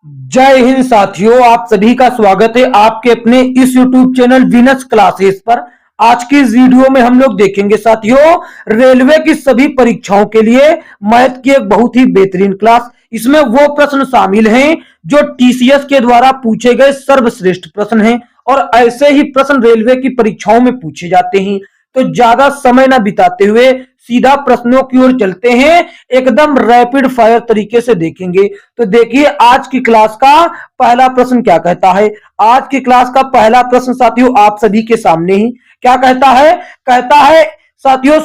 जय हिंद साथियों, आप सभी का स्वागत है आपके अपने इस YouTube चैनल विनस क्लासेस पर। आज की इस वीडियो में हम लोग देखेंगे साथियों, रेलवे की सभी परीक्षाओं के लिए मैथ की एक बहुत ही बेहतरीन क्लास। इसमें वो प्रश्न शामिल हैं जो टीसीएस के द्वारा पूछे गए सर्वश्रेष्ठ प्रश्न हैं और ऐसे ही प्रश्न रेलवे की परीक्षाओं में पूछे जाते हैं। तो ज्यादा समय ना बिताते हुए सीधा प्रश्नों की ओर चलते हैं, एकदम रैपिड फायर तरीके से देखेंगे। तो देखिए आज की क्लास का पहला प्रश्न क्या कहता है। आज की क्लास का पहला प्रश्न साथियों आप सभी के सामने ही क्या कहता है साथियों,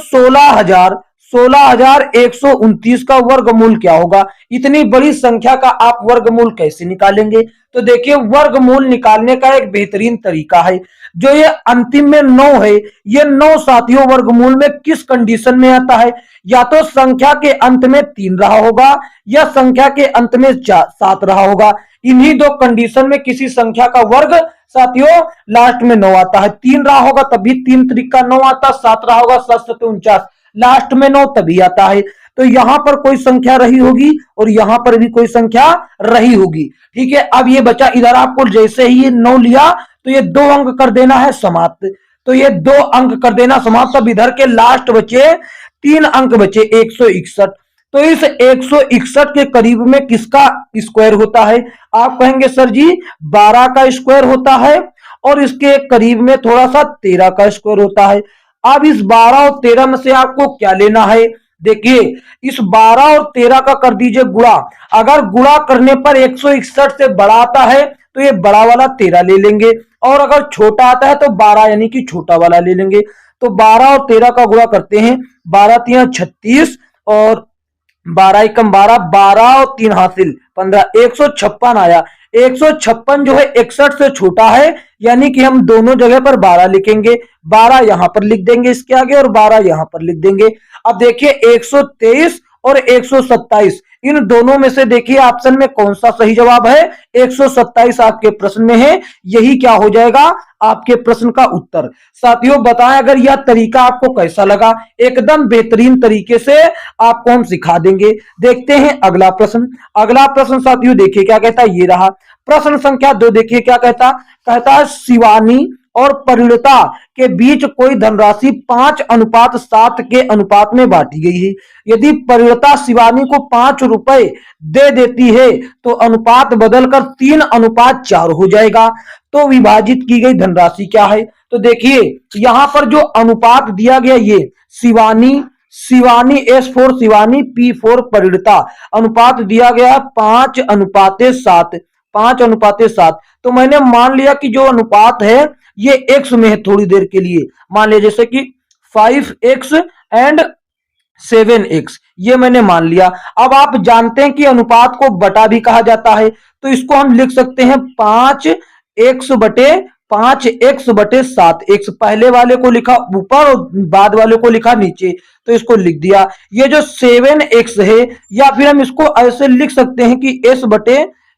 16,129 का वर्गमूल क्या होगा। इतनी बड़ी संख्या का आप वर्गमूल कैसे निकालेंगे। तो देखिए वर्गमूल निकालने का एक बेहतरीन तरीका है। जो ये अंतिम में 9 है, ये 9 साथियों वर्गमूल में किस कंडीशन में आता है। या तो संख्या के अंत में 3 रहा होगा या संख्या के अंत में 7 रहा होगा। इन्हीं दो कंडीशन में किसी संख्या का वर्ग साथियों लास्ट में 9 आता है। 3 रहा होगा तभी 3 त्रिका 9 आता, 7 रहा होगा 7 7 49, लास्ट में 9 तभी आता है। तो यहां पर कोई संख्या रही होगी और यहां पर भी कोई संख्या रही होगी। ठीक है, अब ये बचा इधर, आपको जैसे ही ये 9 लिया तो ये 2 अंक कर देना है समाप्त। तो ये 2 अंक कर देना समाप्त। अब इधर के लास्ट बचे 3 अंक बचे 161। तो इस 161 के करीब में किसका स्क्वायर होता है। आप कहेंगे सर जी 12 का स्क्वायर होता है और इसके करीब में थोड़ा सा 13 का स्क्वायर होता है। अब इस 12 और 13 में से आपको क्या लेना है। देखिए इस 12 और 13 का कर दीजिए गुणा। अगर गुणा करने पर 161 से बड़ा आता है तो ये बड़ा वाला 13 ले लेंगे और अगर छोटा आता है तो 12 यानी कि छोटा वाला ले लेंगे। तो 12 और 13 का गुणा करते हैं, 12 3 36 और 12 एकम 12, 12 और 3 हासिल 15, 156 आया। 156 जो है 61 से छोटा है, यानी कि हम दोनों जगह पर 12 लिखेंगे। 12 यहां पर लिख देंगे इसके आगे और 12 यहां पर लिख देंगे। अब देखिए 123 और 127 इन दोनों में से देखिए ऑप्शन में कौन सा सही जवाब है। 127 आपके प्रश्न में है, यही क्या हो जाएगा आपके प्रश्न का उत्तर। साथियों बताएं अगर यह तरीका आपको कैसा लगा। एकदम बेहतरीन तरीके से आपको हम सिखा देंगे। देखते हैं अगला प्रश्न। अगला प्रश्न साथियों देखिए क्या कहता है, ये रहा प्रश्न संख्या 2। देखिए क्या कहता है शिवानी और परिणीता के बीच कोई धनराशि 5:7 के अनुपात में बांटी गई है। यदि परिणीता शिवानी को 5 रुपए दे देती है तो अनुपात बदलकर 3:4 हो जाएगा। तो विभाजित की गई धनराशि क्या है। तो देखिए यहां पर जो अनुपात दिया गया ये शिवानी S4 शिवानी P4 परिणीता, अनुपात दिया गया 5:7, 5:7। तो मैंने मान लिया कि जो अनुपात है ये x में है थोड़ी देर के लिए। मान लिया जैसे कि 5x एंड 7x, ये मैंने मान लिया। अब आप जानते हैं कि अनुपात को बटा भी कहा जाता है, तो इसको हम लिख सकते हैं 5x/7x। पहले वाले को लिखा ऊपर और बाद वाले को लिखा नीचे, तो इसको लिख दिया। ये जो 7x है, या फिर हम इसको ऐसे लिख सकते हैं कि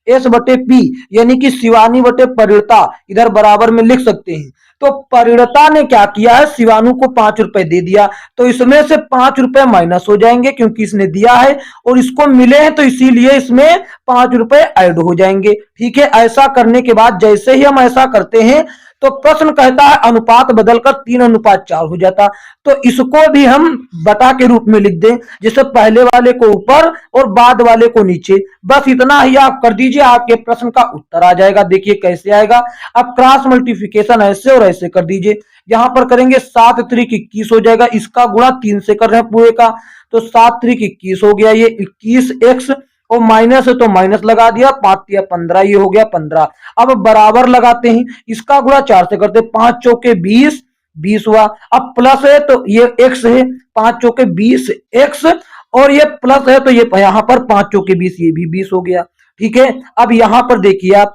S/P यानी कि शिवानी बटे परिणीता, इधर बराबर में लिख सकते हैं। तो परिणीता ने क्या किया है, शिवानू को 5 रुपए दे दिया, तो इसमें से 5 रुपए माइनस हो जाएंगे क्योंकि इसने दिया है और इसको मिले हैं, तो इसीलिए इसमें 5 रुपए ऐड हो जाएंगे। ठीक है, ऐसा करने के बाद जैसे ही हम ऐसा करते हैं तो प्रश्न कहता है अनुपात बदलकर 3:4 हो जाता। तो इसको भी हम बटा के रूप में लिख दें, जैसे पहले वाले को ऊपर और बाद वाले को नीचे। बस इतना ही आप कर दीजिए, आपके प्रश्न का उत्तर आ जाएगा। देखिए कैसे आएगा। अब क्रॉस मल्टीप्लिकेशन ऐसे और ऐसे कर दीजिए। यहां पर करेंगे 7 त्रिक 21 हो जाएगा, इसका गुणा 3 से कर रहे हैं पूरे का, तो 7 त्रिक 21 हो गया। ये 21x और माइनस है तो माइनस लगा दिया, 5 या 15, ये हो गया 15। अब बराबर लगाते हैं, इसका गुणा 4 से करते, 5 चौके 20, 20 हुआ। अब प्लस है तो ये x है, 5 चौके 20x, और ये प्लस है तो ये यहाँ पर 5 चौके 20, ये भी 20 हो गया। ठीक है, अब यहां पर देखिए आप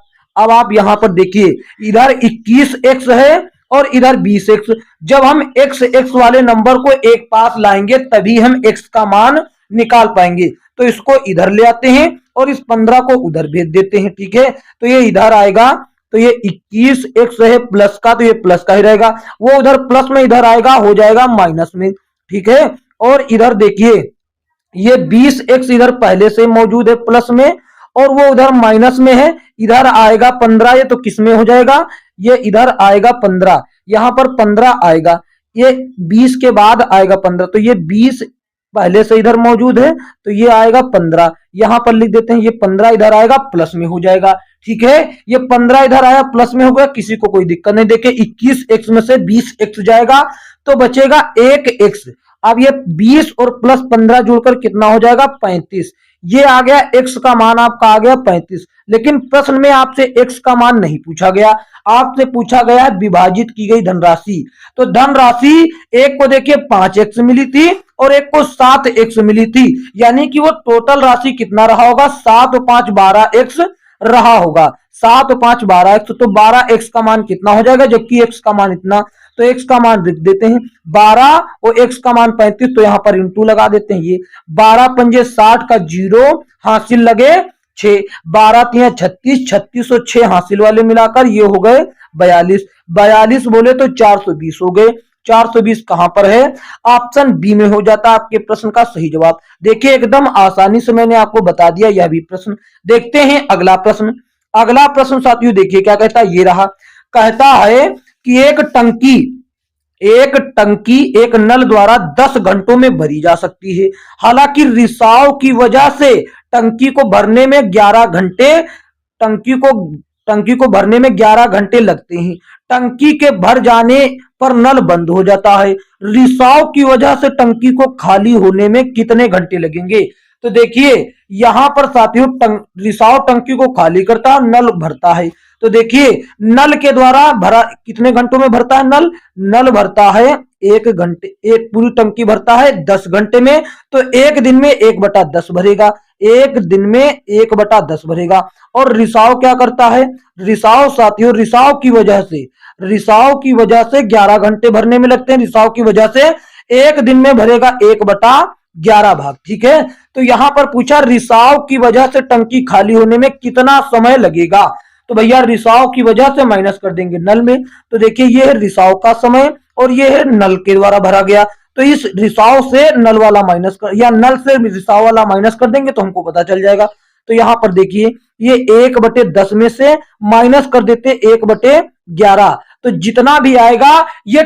यहां पर देखिए इधर 21x है और इधर 20x। जब हम x वाले नंबर को एक पास लाएंगे तभी हम x का मान निकाल पाएंगे। तो इसको इधर ले आते हैं और इस 15 को उधर भेज देते हैं। ठीक है, तो ये इधर आएगा, तो ये 21x है प्लस का, तो ये प्लस का ही रहेगा। वो उधर प्लस में इधर आएगा, हो जाएगा माइनस में। ठीक है, और इधर देखिए ये 20x इधर पहले से मौजूद है प्लस में, और वो उधर माइनस में है, इधर आएगा 15, ये तो किस में हो जाएगा, ये इधर आएगा 15, यहाँ पर 15 आएगा, ये 20 के बाद आएगा 15, तो ये 20 पहले से इधर मौजूद है, तो ये आएगा 15, यहां पर लिख देते हैं, ये 15 इधर आएगा प्लस में हो जाएगा। ठीक है, ये 15 इधर आया प्लस में हो गया, किसी को कोई दिक्कत नहीं। देखिए 21x में से 20x जाएगा तो बचेगा 1x। अब ये 20 और प्लस 15 जुड़कर कितना हो जाएगा, 35। ये आ गया x का मान, आपका आ गया 35। लेकिन प्रश्न में आपसे x का मान नहीं पूछा गया, आपसे पूछा गया है विभाजित की गई धनराशि। तो धनराशि एक को देखिए 5x मिली थी और एक को 7x मिली थी, यानी कि वो टोटल राशि कितना रहा होगा, 7 और 5 12x रहा होगा। 7 और 5 12x, तो 12x का मान कितना हो जाएगा, जबकि x का मान इतना, तो x का मान लिख देते हैं 12 और x का मान 35, तो यहां पर इंटू लगा देते हैं। ये 12 पंजे 60 का 0 हासिल लगे 6, 12 तिया 36, 36 और 6 हासिल वाले मिलाकर ये हो गए 42, 42 बोले तो 420 हो गए। 420 कहां पर है, ऑप्शन बी में हो जाता है आपके प्रश्न का सही जवाब। देखिए एकदम आसानी से मैंने आपको बता दिया यह भी प्रश्न। देखते हैं अगला प्रश्न। अगला प्रश्न साथियों देखिए क्या कहता है, ये रहा। कहता है कि एक टंकी एक नल द्वारा 10 घंटों में भरी जा सकती है। हालांकि रिसाव की वजह से टंकी को भरने में 11 घंटे टंकी को भरने में 11 घंटे लगते हैं। टंकी के भर जाने पर नल बंद हो जाता है। रिसाव की वजह से टंकी को खाली होने में कितने घंटे लगेंगे। तो देखिए यहां पर साथियों रिसाव टंकी को खाली करता है, नल भरता है। तो देखिए नल के द्वारा भरा कितने घंटों में भरता है, नल भरता है 1 घंटे, एक पूरी टंकी भरता है 10 घंटे में, तो एक दिन में 1/10 भरेगा, एक दिन में 1/10 भरेगा। और रिसाव क्या करता है, रिसाव साथियों रिसाव की वजह से 11 घंटे भरने में लगते हैं, रिसाव की वजह से एक दिन में भरेगा 1/11 भाग। ठीक है, तो यहां पर पूछा रिसाव की वजह से टंकी खाली होने में कितना समय लगेगा। तो भैया रिसाव की वजह से माइनस कर देंगे नल में, तो देखिए ये है रिसाव का समय और ये है नल के द्वारा भरा गया, तो इस रिसाव से नल वाला माइनस कर या नल से रिसाव वाला माइनस कर देंगे तो हमको पता चल जाएगा। तो यहां पर देखिए ये 1/10 में से माइनस कर देते 1/11, तो जितना भी आएगा ये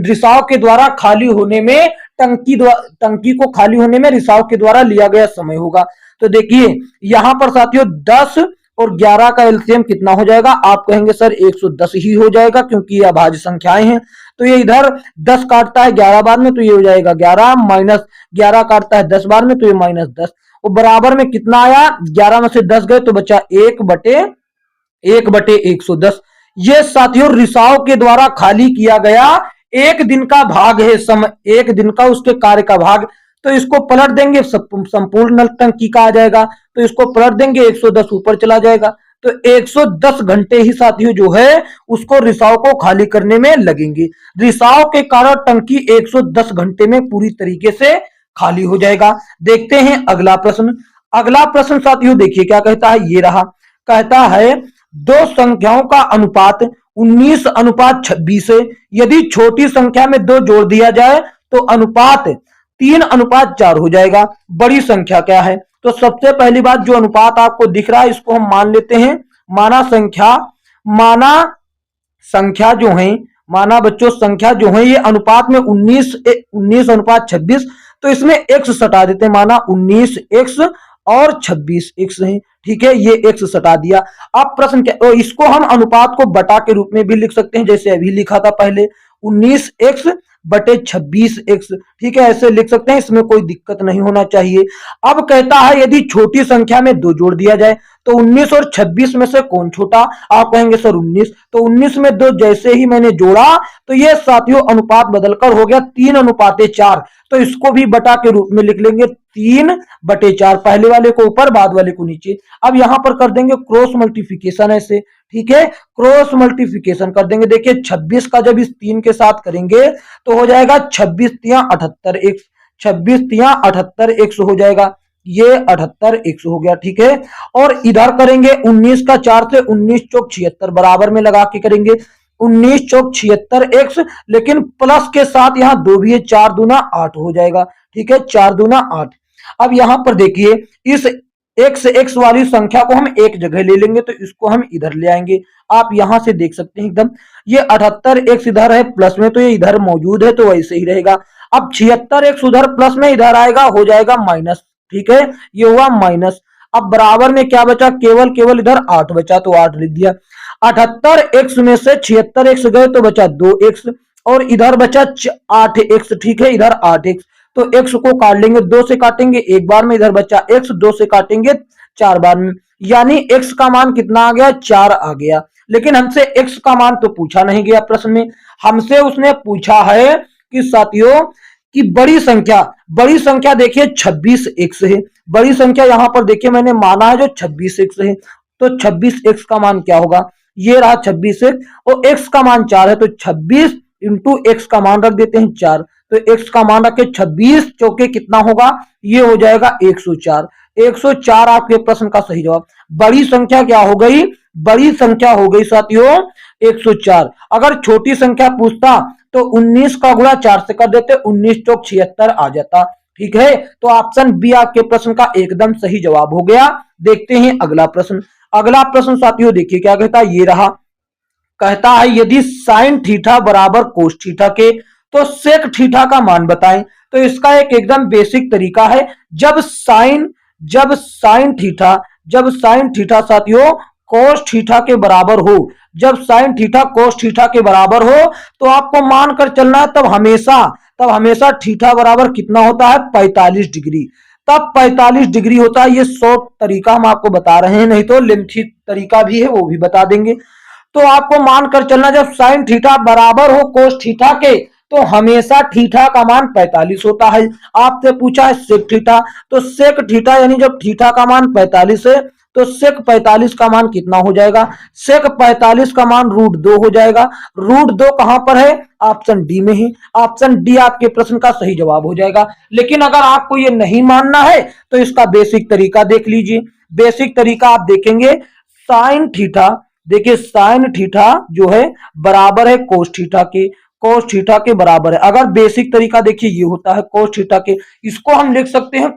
रिसाव के द्वारा खाली होने में टंकी को खाली होने में रिसाव के द्वारा लिया गया समय होगा। तो देखिए यहां पर साथियों 10 और 11 का एलसीएम कितना हो जाएगा, आप कहेंगे सर 110 ही हो जाएगा क्योंकि ये अभाज्य संख्याएं हैं। तो ये इधर 10 काटता है 11 बार में, तो ये हो जाएगा 11 माइनस 11 काटता है 10 बार में, तो ये -10 और बराबर में कितना आया, 11 में से 10 गए तो बचा 1/110। ये साथियों रिसाव के द्वारा खाली किया गया एक दिन का भाग है, समय एक दिन का उसके कार्य का भाग। तो इसको पलट देंगे संपूर्ण नल टंकी का आ जाएगा, तो इसको पलट देंगे 110 ऊपर चला जाएगा, तो 110 घंटे ही साथियों जो है उसको रिसाव को खाली करने में लगेंगे। रिसाव के कारण टंकी 110 घंटे में पूरी तरीके से खाली हो जाएगा। देखते हैं अगला प्रश्न। अगला प्रश्न साथियों देखिए क्या कहता है, ये रहा। कहता है दो संख्याओं का अनुपात 19:26 है। यदि छोटी संख्या में 2 जोड़ दिया जाए तो अनुपात 3:4 हो जाएगा। बड़ी संख्या क्या है, तो सबसे पहली बात जो अनुपात आपको दिख रहा है इसको हम मान लेते हैं माना संख्या जो है, माना बच्चों संख्या जो है ये अनुपात में 19:26, तो इसमें x सटा देते हैं, माना 19x और 26x है। ठीक है, ये x सटा दिया। अब प्रश्न क्या, तो इसको हम अनुपात को बटा के रूप में भी लिख सकते हैं, जैसे अभी लिखा था पहले 19x/26x। ठीक है, ऐसे लिख सकते हैं, इसमें कोई दिक्कत नहीं होना चाहिए। अब कहता है यदि छोटी संख्या में 2 जोड़ दिया जाए तो 19 और 26 में से कौन छोटा, आप कहेंगे सर 19, तो 19 में 2 जैसे ही मैंने जोड़ा तो ये साथियों अनुपात बदलकर हो गया 3:4, तो इसको भी बटा के रूप में लिख लेंगे 3/4, पहले वाले को ऊपर बाद वाले को नीचे। अब यहां पर कर देंगे क्रॉस मल्टीप्लिकेशन ऐसे। ठीक है, क्रॉस मल्टीप्लिकेशन कर देंगे। देखिए 26 का जब इस 3 के साथ करेंगे तो हो जाएगा 26×3=78x, 26×3=78x हो जाएगा, ये 78x हो गया। ठीक है, और इधर करेंगे 19 का 4 से 19 चौक 76 बराबर में लगा के करेंगे 19 चौक 76x, लेकिन प्लस के साथ यहाँ 2 भी है, 4 दूना 8 हो जाएगा। ठीक है, 4 दूना 8। अब यहां पर देखिए इस एक्स वाली संख्या को हम एक जगह ले लेंगे तो इसको हम इधर ले आएंगे। आप यहां से देख सकते हैं एकदम, ये 78x इधर है प्लस में तो ये इधर मौजूद है तो वैसे ही रहेगा। अब 76x उधर प्लस में इधर आएगा, हो जाएगा माइनस, ठीक है, ये हुआ माइनस। अब बराबर में क्या बचा, केवल इधर 8 बचा तो 8 लिख दिया। 78x में से 76x गए तो बचा 2x और इधर बचा 8x, ठीक है, इधर 8x तो x को काट लेंगे, 2 से काटेंगे एक बार में, इधर बचा x, 2 से काटेंगे 4 बार में, यानी x का मान कितना आ गया, 4 आ गया। लेकिन हमसे x का मान तो पूछा नहीं गया प्रश्न में, हमसे उसने पूछा है कि साथियों कि बड़ी संख्या देखिए 26x है, बड़ी संख्या यहां पर देखिए मैंने माना है जो 26x है, तो 26x का मान क्या होगा, ये रहा 26x और x का मान 4 है तो 26 इंटू x का मान रख देते हैं 4, तो x का मान रखे 26 चौके कितना होगा, ये हो जाएगा 104। 104 आपके प्रश्न का सही जवाब। बड़ी संख्या क्या हो गई, बड़ी संख्या हो गई साथियों 104। अगर छोटी संख्या पूछता तो 19 का गुणा 4 से कर देते, 19 चौक 76 आ जाता, ठीक है। तो ऑप्शन बी आपके प्रश्न का एकदम सही जवाब हो गया। देखते हैं अगला प्रश्न। अगला प्रश्न साथियों देखिए क्या कहता है, ये रहा, कहता है यदि साइन थीटा बराबर कोस थीटा के तो सेक थीटा का मान बताएं। तो इसका एक एकदम बेसिक तरीका है, जब साइन थीटा साथियों कोस थीटा के बराबर हो, जब साइन थीटा कोस थीटा के बराबर हो तो आपको मान कर चलना है, तब हमेशा थीटा बराबर कितना होता है, 45 डिग्री, तब 45 डिग्री होता है। ये शॉर्ट तरीका हम आपको बता रहे हैं, नहीं तो लेंथी तरीका भी है वो भी बता देंगे। तो आपको मान कर चलना, जब साइन थीटा बराबर हो कोस थीटा के तो हमेशा थीटा का मान 45 होता है। आपसे पूछा है सेक थीटा, तो सेक थीटा यानी जब थीटा का मान 45 है तो सेक 45 का मान कितना हो जाएगा, सेक 45 का मान √2 हो जाएगा। √2 कहां पर है, ऑप्शन डी में है, ऑप्शन डी आपके प्रश्न का सही जवाब हो जाएगा। लेकिन अगर आपको ये नहीं मानना है तो इसका बेसिक तरीका देख लीजिए। बेसिक तरीका आप देखेंगे, साइन थीटा, देखिए साइन थीटा जो है बराबर है कोस थीटा के, कोस थीटा के बराबर है। अगर बेसिक तरीका देखिए ये होता है कोस थीटा के, इसको हम लिख सकते हैं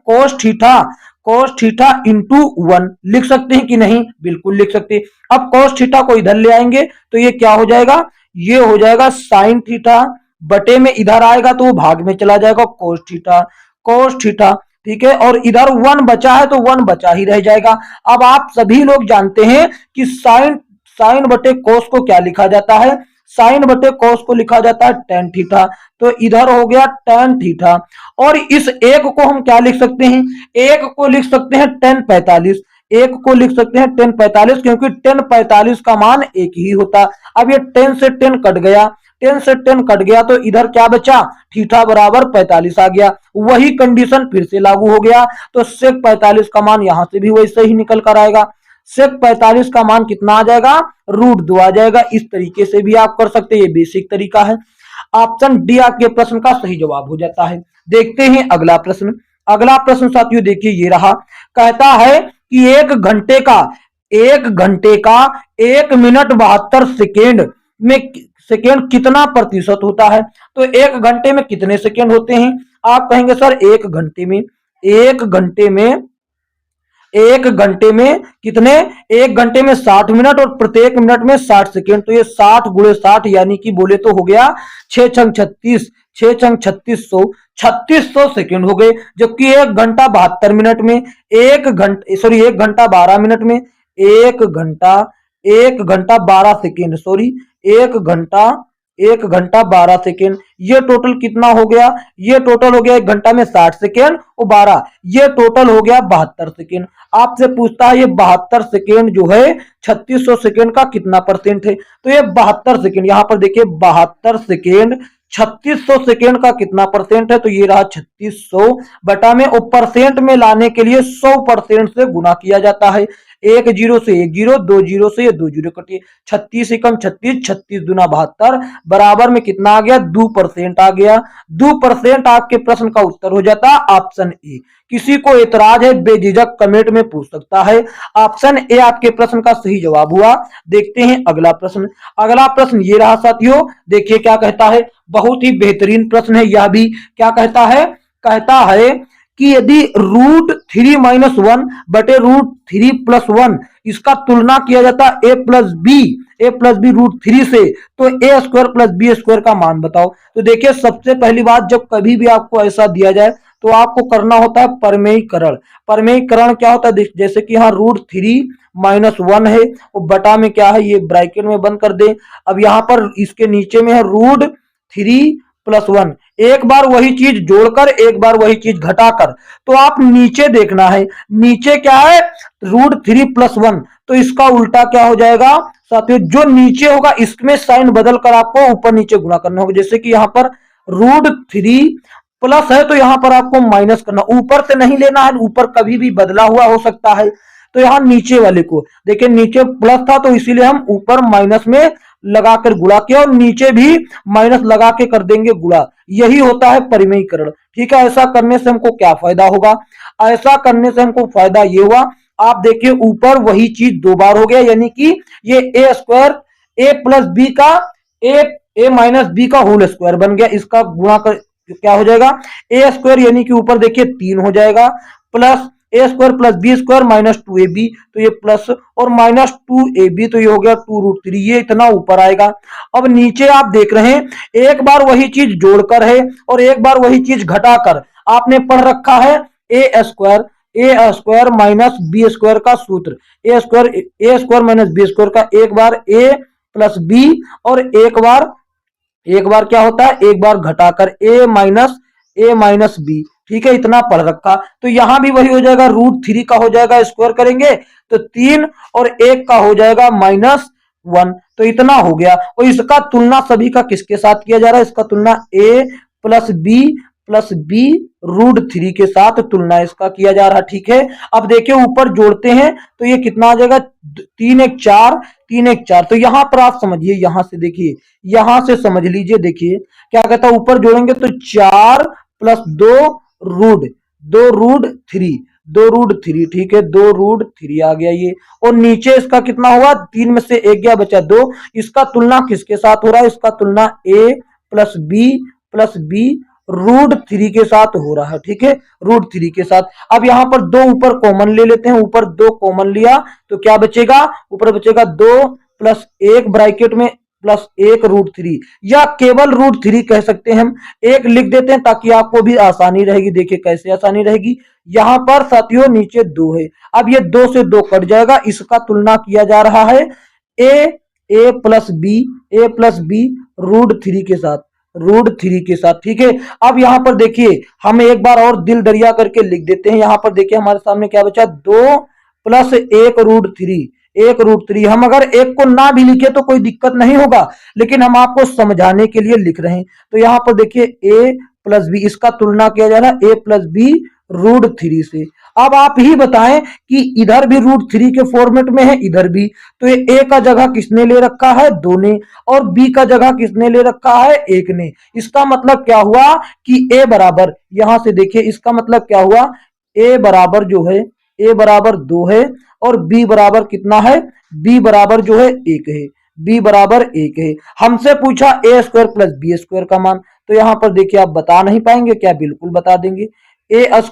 कोस थीटा इंटू 1 लिख सकते हैं कि नहीं, बिल्कुल लिख सकते हैं। अब कोस थीटा को इधर ले आएंगे तो ये क्या हो जाएगा, ये हो जाएगा साइन थीटा, बटे में इधर आएगा तो वो भाग में चला जाएगा कोस थीटा, ठीक है। और इधर 1 बचा है तो 1 बचा ही रह जाएगा। अब आप सभी लोग जानते हैं कि साइन बटे कोस को क्या लिखा जाता है, साइन बटे कोस को लिखा जाता है टेन थीटा, तो इधर हो गया टेन थीटा। और इस एक को हम क्या लिख सकते हैं, एक को लिख सकते हैं टेन 45, एक को लिख सकते हैं टेन 45 क्योंकि टेन 45 का मान एक ही होता। अब ये 10 से 10 कट गया, 10 से 10 कट गया तो इधर क्या बचा, थीटा बराबर 45 आ गया। वही कंडीशन फिर से लागू हो गया तो सेक 45 का मान यहां से भी वैसे ही निकल कर आएगा। सेक 45 का मान कितना आ जाएगा, √2 आ जाएगा। इस तरीके से भी आप कर सकते हैं, ये बेसिक तरीका है। ऑप्शन डी आपके प्रश्न का सही जवाब हो जाता है। देखते हैं अगला प्रश्न। अगला प्रश्न साथियों देखिए ये रहा, कहता है कि 1 घंटे का 1 मिनट 72 सेकेंड कितना प्रतिशत होता है। तो 1 घंटे में कितने सेकेंड होते हैं, आप कहेंगे सर 1 घंटे में कितने, 1 घंटे में 60 मिनट और प्रत्येक मिनट में 60 सेकेंड, तो ये 60 गुणे 60 यानी कि बोले तो हो गया 6 छंग 36, 6 छंग 3600 सेकेंड हो गए। जबकि 1 घंटा 72 मिनट में, 1 घंटा 12 मिनट में, 1 घंटा 12 सेकेंड, 1 घंटा 12 सेकेंड, ये टोटल कितना हो गया, ये टोटल हो गया 1 घंटा में 60 सेकेंड और 12, ये टोटल हो गया 72 सेकेंड। आपसे पूछता है ये 72 सेकेंड जो है 3600 सेकेंड का कितना परसेंट है, तो ये 72 सेकेंड, यहां पर देखिए 72 सेकेंड 3600 सेकेंड का कितना परसेंट है, तो ये रहा 3600 बटा में, और परसेंट में लाने के लिए 100% से गुना किया जाता है। 1 जीरो से 1 जीरो, 2 जीरो से 2 जीरो कटिए, 36 एकम 36, 36 दूना 72 बराबर में कितना आ गया, 2% आ गया। 2% आपके प्रश्न का उत्तर हो जाता ऑप्शन ए। किसी को एतराज है बेझिझक कमेंट में पूछ सकता है। ऑप्शन ए आपके प्रश्न का सही जवाब हुआ। देखते हैं अगला प्रश्न। अगला प्रश्न ये रहा साथियों, देखिए क्या कहता है, बहुत ही बेहतरीन प्रश्न है यह भी। क्या कहता है, कहता है कि यदि √3 - 1 बटे √3 + 1 इसका तुलना किया जाता है a+b √3 से, तो a² + b² का मान बताओ। तो देखिए सबसे पहली बात, जब कभी भी आपको ऐसा दिया जाए तो आपको करना होता है परमेयीकरण। परमेयीकरण क्या होता है, जैसे कि यहाँ √3 - 1 है, और बटा में क्या है, ये ब्रैकेट में बंद कर दे। अब यहाँ पर इसके नीचे में है √3 + 1, एक बार वही चीज जोड़कर एक बार वही चीज घटाकर। तो आप नीचे देखना है, नीचे क्या है, √3 + 1, तो इसका उल्टा क्या हो जाएगा साथियों, जो नीचे होगा इसमें साइन बदल कर आपको ऊपर नीचे गुणा करना होगा। जैसे कि यहाँ पर √3 प्लस है तो यहां पर आपको माइनस करना, ऊपर से नहीं लेना है, ऊपर कभी भी बदला हुआ हो सकता है। तो यहाँ नीचे वाले को देखिए, नीचे प्लस था तो इसीलिए हम ऊपर माइनस में लगाकर गुणा किया, और नीचे भी माइनस लगा के कर देंगे गुणा। यही होता है परिमेयीकरण। ठीक है, ऐसा करने से हमको क्या फायदा होगा, ऐसा करने से हमको फायदा ये हुआ, आप देखिए ऊपर वही चीज दो बार हो गया, यानी कि ये a² a+b का a-b का होल स्क्वायर बन गया। इसका गुणा कर क्या हो जाएगा, a² यानी कि ऊपर देखिए 3 हो जाएगा, प्लस a² + b² - 2ab, तो ये प्लस और -2ab, तो ये हो गया 2√3, ये इतना ऊपर आएगा। अब नीचे आप देख रहे हैं, एक बार वही चीज जोड़कर है और एक बार वही चीज घटाकर। आपने पढ़ रखा है a² -b² का सूत्र, a² - b² का एक बार a + b और एक बार क्या होता है, एक बार घटाकर a - b। ठीक है, इतना पढ़ रखा। तो यहां भी वही हो जाएगा, √3 का हो जाएगा, स्क्वायर करेंगे तो 3 और 1 का हो जाएगा -1, तो इतना हो गया। और इसका तुलना सभी का किसके साथ किया जा रहा है, इसका तुलना a + b √3 के साथ तुलना इसका किया जा रहा है। ठीक है, अब देखिए ऊपर जोड़ते हैं तो ये कितना आ जाएगा, 3 × 1 = 4, 3 × 1 = 4। तो यहां पर आप समझिए, यहां से देखिए, यहां से समझ लीजिए, देखिए क्या कहता है, ऊपर जोड़ेंगे तो 4 + 2 √3, 2√3। ठीक है, 2√3 आ गया ये, और नीचे इसका कितना हुआ, 3 में से 1 गया, बचा 2। इसका तुलना किसके साथ हो रहा है, इसका तुलना a + b √3 के साथ हो रहा है। ठीक है, √3 के साथ। अब यहां पर 2 ऊपर कॉमन ले लेते हैं, ऊपर 2 कॉमन लिया तो क्या बचेगा, ऊपर बचेगा 2 + 1 ब्रैकेट में +1 √3, या केवल √3 कह सकते हैं हम। एक लिख देते हैं ताकि आपको भी आसानी रहेगी। देखिए कैसे आसानी रहेगी, यहां पर साथियों नीचे 2 है, अब ये 2 से 2 कट जाएगा, इसका तुलना किया जा रहा है a + b √3 के साथ, √3 के साथ। ठीक है, अब यहां पर देखिए हम एक बार और दिल दरिया करके लिख देते हैं। यहां पर देखिए हमारे सामने क्या बचा, 2 + 1 √3, 1 √3। हम अगर एक को ना भी लिखे तो कोई दिक्कत नहीं होगा, लेकिन हम आपको समझाने के लिए लिख रहे हैं। तो यहां पर देखिए a + b, इसका तुलना किया जा रहा है a + b √3 से। अब आप ही बताएं कि इधर भी √3 के फॉर्मेट में है, इधर भी, तो ये a का जगह किसने ले रखा है, 2 ने, और b का जगह किसने ले रखा है, 1 ने। इसका मतलब क्या हुआ कि a बराबर, यहां से देखिए इसका मतलब क्या हुआ, a बराबर जो है, a बराबर 2 है, और b बराबर कितना है, b बराबर जो है 1 है, b बराबर 1 है। हमसे पूछा a² + b² का मान, तो यहां पर देखिए आप बता नहीं पाएंगे क्या, बिल्कुल बता देंगे, a² +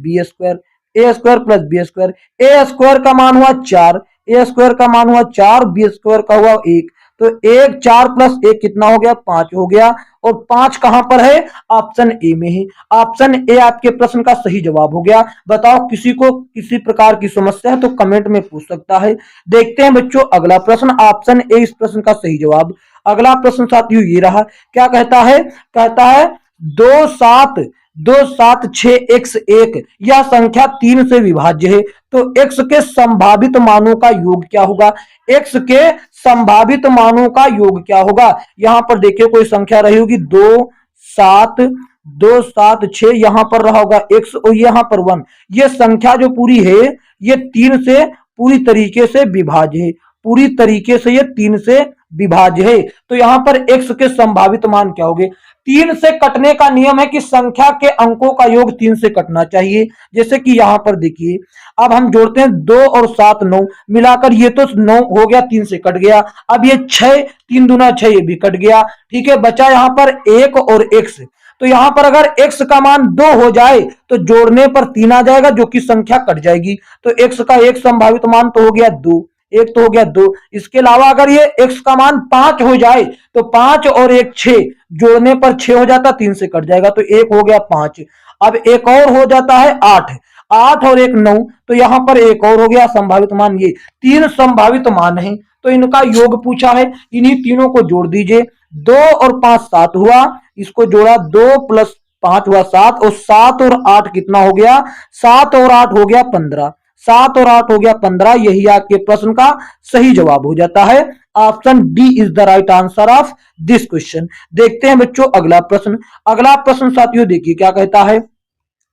b², a² + b², a² का मान हुआ 4, a² का मान हुआ 4, b² का हुआ 1, तो 1 4 + 1 कितना हो गया, 5 हो गया। और 5 कहां पर है, ऑप्शन ए में है। ऑप्शन ए आपके प्रश्न का सही जवाब हो गया। बताओ किसी को किसी प्रकार की समस्या है तो कमेंट में पूछ सकता है। देखते हैं बच्चों अगला प्रश्न, ऑप्शन ए इस प्रश्न का सही जवाब। अगला प्रश्न साथियों ये रहा, क्या कहता है, कहता है 276x1 यह संख्या 3 से विभाज्य है, तो x के संभावित मानों का योग क्या होगा, x के संभावित मानों का योग क्या होगा। यहां पर देखिए कोई संख्या रही होगी 276, यहां पर रहा होगा x और यहां पर 1। ये संख्या जो पूरी है ये 3 से पूरी तरीके से विभाज्य है, पूरी तरीके से ये 3 से विभाज्य है। तो यहां पर x के संभावित मान क्या होंगे, 3 से कटने का नियम है कि संख्या के अंकों का योग 3 से कटना चाहिए। जैसे कि यहां पर देखिए, अब हम जोड़ते हैं 2 और 7 9, मिलाकर ये तो 9 हो गया, 3 से कट गया। अब ये 6, 3 दूना 6, ये भी कट गया। ठीक है, बचा यहां पर 1 और x। तो यहां पर अगर x का मान 2 हो जाए तो जोड़ने पर 3 आ जाएगा, जो कि संख्या कट जाएगी। तो x का एक संभावित मान तो हो गया 2, एक तो हो गया 2। इसके अलावा अगर ये x का मान 5 हो जाए तो 5 और 1 6, जोड़ने पर 6 हो जाता, 3 से कट जाएगा, तो 1 हो गया 5। अब एक और हो जाता है 8, 8 और 1 9, तो यहां पर एक और हो गया संभावित मान। ये 3 संभावित मान है, तो इनका योग पूछा है, इन्हीं तीनों को जोड़ दीजिए। 2 और 5 7 हुआ, इसको जोड़ा, 2 प्लस 5 हुआ 7, और 7 और 8 कितना हो गया, 7 और 8 हो गया 15, 7 और 8 हो गया 15। यही आपके प्रश्न का सही जवाब हो जाता है। Option D is the right answer of this question. देखते हैं बच्चों अगला प्रश्न। अगला प्रश्न साथियों देखिए क्या कहता है।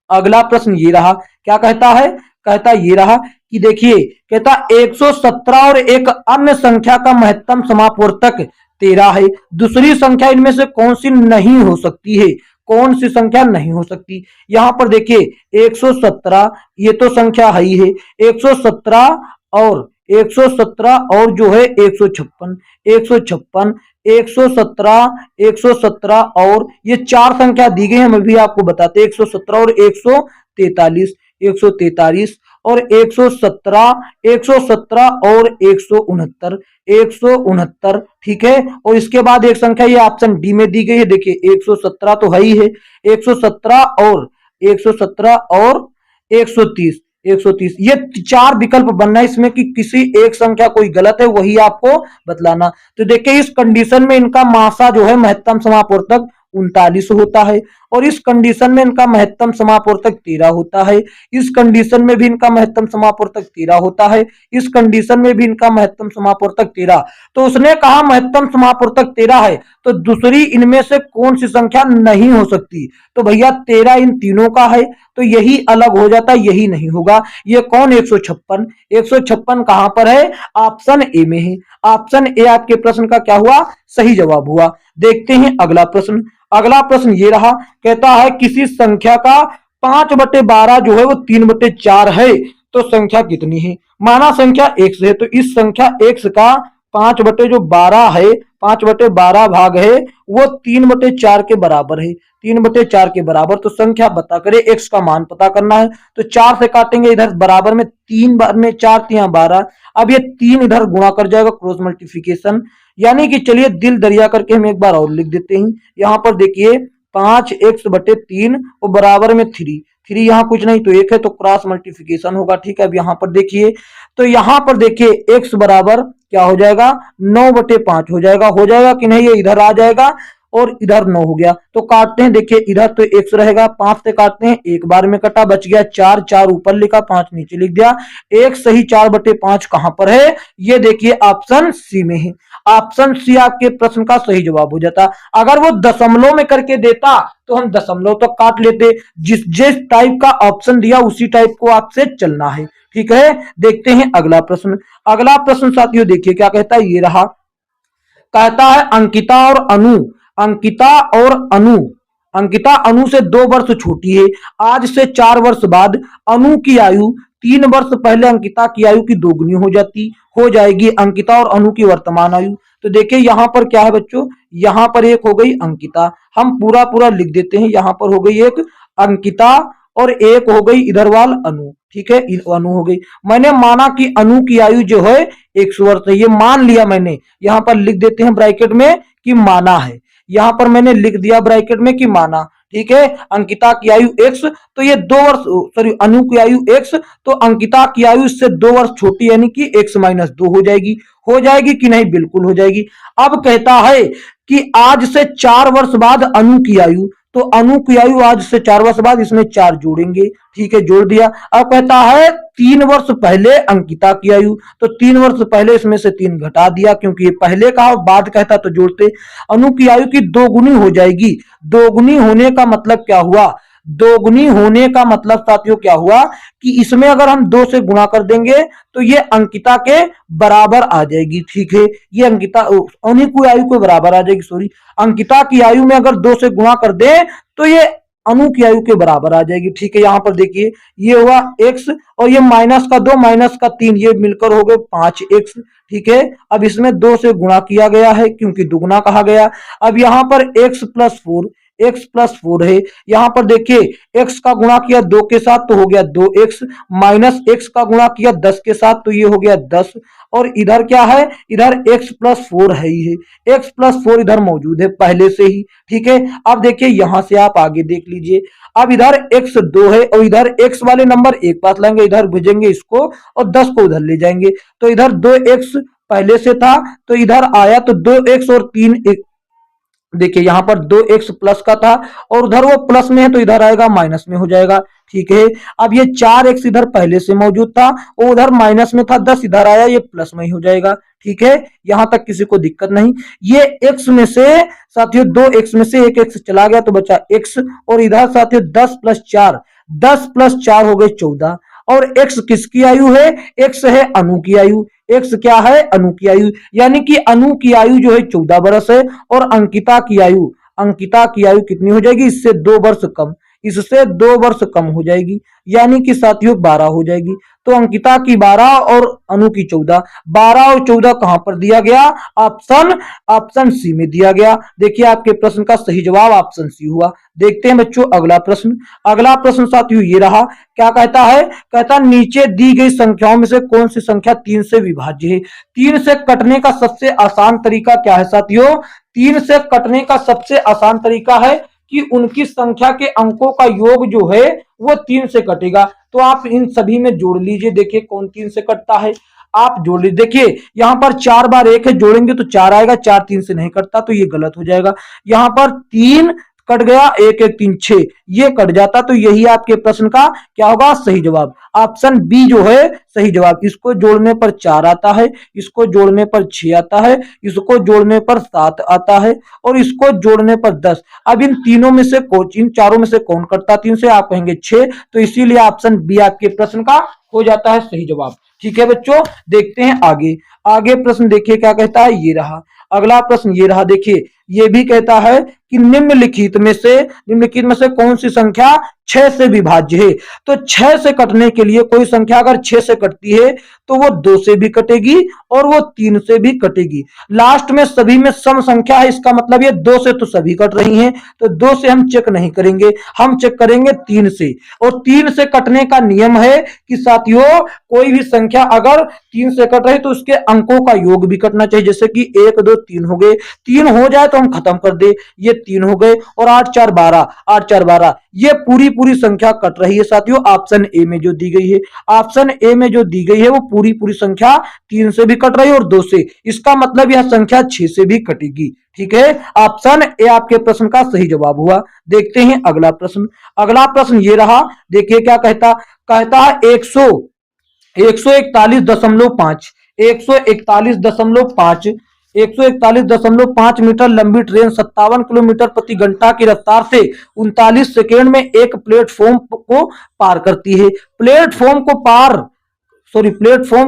अगला प्रश्न ये रहा, क्या कहता है, कहता ये रहा कि देखिए, कहता 117 और एक अन्य संख्या का महत्तम समापवर्तक 13 है। दूसरी संख्या इनमें से कौन सी नहीं हो सकती है, कौन सी संख्या नहीं हो सकती। यहां पर देखिए 117 ये तो संख्या है ही है, 117 और 117 और जो है 156, 156, 117, 117 और ये चार संख्या दी गई, हम अभी आपको बताते हैं। 117 और 143, 143 और 117, 117 और 169, 169, ठीक है। और इसके बाद एक संख्या ये ऑप्शन डी में दी गई है, देखिए 117 तो है ही है, 117 और 117 और 130, 130, ये चार विकल्प बनना है इसमें कि किसी एक संख्या कोई गलत है, वही आपको बतलाना। तो देखिए इस कंडीशन में इनका मासा जो है महत्तम समापवर्तक 39 होता है, और इस कंडीशन में इनका महत्तम समापवर्तक 13 होता है। इस कंडीशन में भी इनका महत्तम समापवर्तक 13 होता है। इस कंडीशन में भी इनका महत्तम समापवर्तक 13। तो उसने कहा महत्तम समापवर्तक 13 है, तो दूसरी इनमें से कौन सी संख्या नहीं हो सकती। तो भैया 13 इन तीनों का है, तो यही अलग हो जाता, यही नहीं होगा। ये कौन 156, 156 कहां पर है, ऑप्शन ए में है। ऑप्शन ए आपके प्रश्न का क्या हुआ, सही जवाब हुआ। देखते हैं अगला प्रश्न। अगला प्रश्न ये रहा, कहता है किसी संख्या का 5/12 जो है वो 3/4 है, तो संख्या कितनी है। माना संख्या x है, तो इस संख्या x का 5/12 है, 5/12 भाग है वो 3/4 के बराबर है, 3/4 के बराबर। तो संख्या बता करे, x का मान पता करना है, तो 4 से काटेंगे, इधर बराबर में 3 बार में 4 3 12। अब ये 3 इधर गुणा कर जाएगा, क्रॉस मल्टीप्लिकेशन, यानी कि चलिए दिल दरिया करके हम एक बार और लिख देते हैं। यहां पर देखिए 5x/3 और बराबर में 3, 3 यहाँ कुछ नहीं तो 1 है, तो क्रॉस मल्टीप्लिकेशन होगा, ठीक है। अब यहाँ पर देखिए, तो यहाँ पर देखिए x बराबर क्या हो जाएगा, 9/5 हो जाएगा कि नहीं, ये इधर आ जाएगा और इधर 9 हो गया। तो काटते हैं, देखिए इधर तो x रहेगा, 5 से काटते हैं, एक बार में कटा, बच गया 4, 4 ऊपर लिखा, 5 नीचे लिख दिया। एक सही 4/5 कहां पर है, ये देखिए ऑप्शन सी में है। ऑप्शन सी आपके प्रश्न का सही जवाब हो जाता। अगर वो दशमलव में करके देता तो हम दशमलव तो काट लेते, जिस जिस टाइप का ऑप्शन दिया उसी टाइप को आपसे चलना है, ठीक है। देखते हैं अगला प्रश्न। अगला प्रश्न साथियों देखिए क्या कहता है, ये रहा, कहता है अंकिता और अनु, अंकिता और अनु, अंकिता अनु से 2 वर्ष छोटी है। आज से 4 वर्ष बाद अनु की आयु 3 वर्ष पहले अंकिता की आयु की दोगुनी हो जाएगी। अंकिता और अनु की वर्तमान आयु, तो देखिए यहाँ पर क्या है बच्चों, यहाँ पर एक हो गई अंकिता, हम पूरा पूरा लिख देते हैं। यहाँ पर हो गई एक अंकिता और एक हो गई इधर वाल अनु, ठीक है, अनु हो गई। मैंने माना कि अनु की आयु जो है 100 वर्ष है, ये मान लिया मैंने। यहाँ पर लिख देते हैं ब्रैकेट में कि माना है, यहाँ पर मैंने लिख दिया ब्रैकेट में कि माना, ठीक है। अंकिता की आयु x, तो ये 2 वर्ष, सॉरी अनु की आयु x, तो अंकिता की आयु इससे 2 वर्ष छोटी, यानी कि x-2 हो जाएगी कि नहीं, बिल्कुल हो जाएगी। अब कहता है कि आज से 4 वर्ष बाद अनु की आयु, तो अनु की आयु आज से 4 वर्ष बाद, इसमें 4 जोड़ेंगे, ठीक है, जोड़ दिया। अब कहता है 3 वर्ष पहले अंकिता की आयु, तो 3 वर्ष पहले इसमें से 3 घटा दिया, क्योंकि ये पहले का बाद कहता तो जोड़ते। अनु की आयु की दोगुनी हो जाएगी। दोगुनी होने का मतलब क्या हुआ, दोगुनी होने का मतलब साथियों क्या हुआ कि इसमें अगर हम 2 से गुणा कर देंगे तो ये अंकिता के बराबर आ जाएगी, ठीक है। ये अंकिता उन्हीं की आयु के बराबर आ जाएगी, सॉरी, अंकिता की आयु में अगर 2 से गुणा कर दें तो ये अनु की आयु के बराबर आ जाएगी, ठीक है। यहाँ पर देखिए ये हुआ x और ये -2 -3, ये मिलकर हो गए 5x, ठीक है। अब इसमें 2 से गुणा किया गया है क्योंकि दुगुना कहा गया। अब यहाँ पर x + 4, x प्लस 4 है। यहाँ पर देखिए x का गुणा किया 2 के साथ तो हो गया 2x, माइनस x का गुणा किया 10 के साथ तो ये हो गया 10, और इधर क्या है, इधर x प्लस 4 है ही है, x प्लस 4 इधर मौजूद है पहले से ही। ठीक है, अब देखिए यहां से आप आगे देख लीजिए, अब इधर x 2 है और इधर x वाले नंबर एक पास लाएंगे, इधर भेजेंगे इसको और 10 को उधर ले जाएंगे, तो इधर 2x पहले से था तो इधर आया तो 2x और 3, देखिए यहां पर 2x प्लस का था और उधर वो प्लस में है तो इधर आएगा माइनस में हो जाएगा। ठीक है, अब ये 4x इधर पहले से मौजूद था वो उधर माइनस में था, 10 इधर आया ये प्लस में ही हो जाएगा। ठीक है, यहां तक किसी को दिक्कत नहीं। ये x में से साथियों 2x में से एक x चला गया तो बचा x, और इधर साथियों 10 प्लस 4, 10 प्लस 4 हो गए 14, और x किसकी आयु है, x है अनु की आयु, x क्या है अनु की आयु, यानी कि अनु की आयु जो है 14 वर्ष है, और अंकिता की आयु, अंकिता की आयु कितनी हो जाएगी, इससे 2 वर्ष कम, इससे 2 वर्ष कम हो जाएगी, यानी कि साथियों 12 हो जाएगी। तो अंकिता की 12 और अनु की 14, 12 और 14 कहां पर दिया गया, ऑप्शन सी में दिया गया। देखिए आपके प्रश्न का सही जवाब ऑप्शन सी हुआ। देखते हैं बच्चों अगला प्रश्न। अगला प्रश्न साथियों ये रहा, क्या कहता है, कहता नीचे दी गई संख्याओं में से कौन सी संख्या 3 से विभाज्य है। 3 से कटने का सबसे आसान तरीका क्या है साथियों, 3 से कटने का सबसे आसान तरीका है कि उनकी संख्या के अंकों का योग जो है वो 3 से कटेगा। तो आप इन सभी में जोड़ लीजिए, देखिए कौन 3 से कटता है, आप जोड़ लीजिए। देखिए यहां पर 4 बार 1 है, जोड़ेंगे तो 4 आएगा, 4 3 से नहीं कटता तो ये गलत हो जाएगा। यहां पर 3 कट गया, 1 1 3 6 ये कट जाता, तो यही आपके प्रश्न का क्या होगा सही जवाब, ऑप्शन बी जो है सही जवाब। इसको जोड़ने पर 4 आता है, इसको जोड़ने पर 6 आता है, इसको जोड़ने पर 7 आता है, और इसको जोड़ने पर 10। अब इन तीनों में से इन चारों में से कौन कटता 3 से, आप कहेंगे 6, तो इसीलिए ऑप्शन बी आपके प्रश्न का हो जाता है सही जवाब। ठीक है बच्चों, देखते हैं आगे। आगे प्रश्न देखिए क्या कहता है, ये रहा अगला प्रश्न, ये रहा। देखिए ये भी कहता है कि निम्नलिखित में से कौन सी संख्या 6 से विभाज्य है। तो 6 से कटने के लिए कोई संख्या अगर 6 से कटती है तो वो 2 से भी कटेगी और वो 3 से भी कटेगी। लास्ट में सभी में सम संख्या है, इसका मतलब ये 2 से तो सभी कट रही हैं, तो 2 से हम चेक नहीं करेंगे, हम चेक करेंगे 3 से। और 3 से कटने का नियम है कि साथियों कोई भी संख्या अगर 3 से कट रही तो उसके अंकों का योग भी कटना चाहिए, जैसे कि 1 2 3 हो गए, 3 हो जाए तो हम खत्म कर दे, ये 3 हो गए, और 8 4 12, 8 4 12, ये पूरी संख्या कट रही है साथियों ऑप्शन ए में जो दी गई है। ऑप्शन ए में जो दी गई है वो पूरी संख्या 3 से भी कट रही है और 2 से, इसका मतलब यह संख्या 6 से भी कटेगी। ठीक है, ऑप्शन ए आपके प्रश्न का सही जवाब हुआ। देखते हैं अगला प्रश्न। अगला प्रश्न ये रहा, देखिए क्या कहता है 141.5 141.5 मीटर लंबी ट्रेन 57 किलोमीटर प्रति घंटा की रफ्तार से 39 सेकेंड में एक प्लेटफॉर्म को पार करती है। प्लेटफॉर्म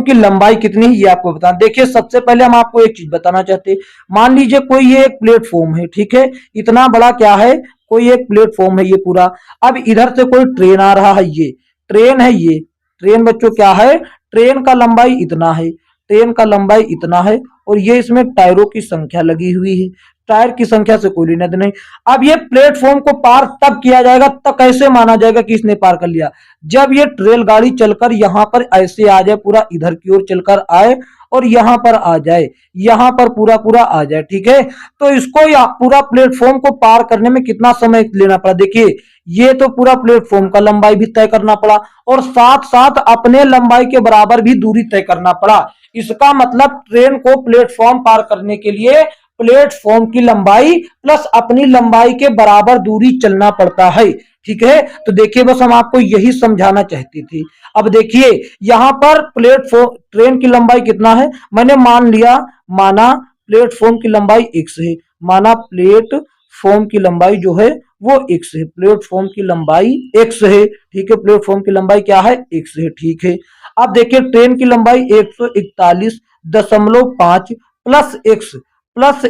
की लंबाई कितनी है ये आपको बताना। देखिए सबसे पहले हम आपको एक चीज बताना चाहते हैं, मान लीजिए कोई ये एक प्लेटफॉर्म है, ठीक है, इतना बड़ा क्या है, कोई एक प्लेटफॉर्म है ये पूरा। अब इधर से कोई ट्रेन आ रहा है, ये ट्रेन है, ये ट्रेन बच्चों क्या है, ट्रेन का लंबाई इतना है, ट्रेन का लंबाई इतना है, और ये इसमें टायरों की संख्या लगी हुई है, टायर की संख्या से कोई लेना देना नहीं। अब ये प्लेटफॉर्म को पार तब किया जाएगा, तब कैसे माना जाएगा कि इसने पार कर लिया, जब ये रेलगाड़ी चलकर यहां पर ऐसे आ जाए, पूरा इधर की ओर चलकर आए और यहां पर आ जाए, यहां पर पूरा आ जाए। ठीक है, तो इसको पूरा प्लेटफॉर्म को पार करने में कितना समय लेना पड़ा, देखिए ये तो पूरा प्लेटफॉर्म का लंबाई भी तय करना पड़ा और साथ साथ अपने लंबाई के बराबर भी दूरी तय करना पड़ा। इसका मतलब ट्रेन को प्लेटफॉर्म पार करने के लिए प्लेटफॉर्म की लंबाई प्लस अपनी लंबाई के बराबर दूरी चलना पड़ता है। ठीक है, तो देखिए बस हम आपको यही समझाना चाहते थे। अब देखिए यहां पर प्लेटफॉर्म ट्रेन की लंबाई कितना है, मैंने माना प्लेटफॉर्म की लंबाई x है, माना प्लेटफॉर्म की लंबाई जो है वो x है, प्लेटफॉर्म की लंबाई x है। ठीक है, प्लेटफॉर्म की लंबाई क्या है, x है। ठीक है, अब देखिए ट्रेन की लंबाई 141.5 प्लस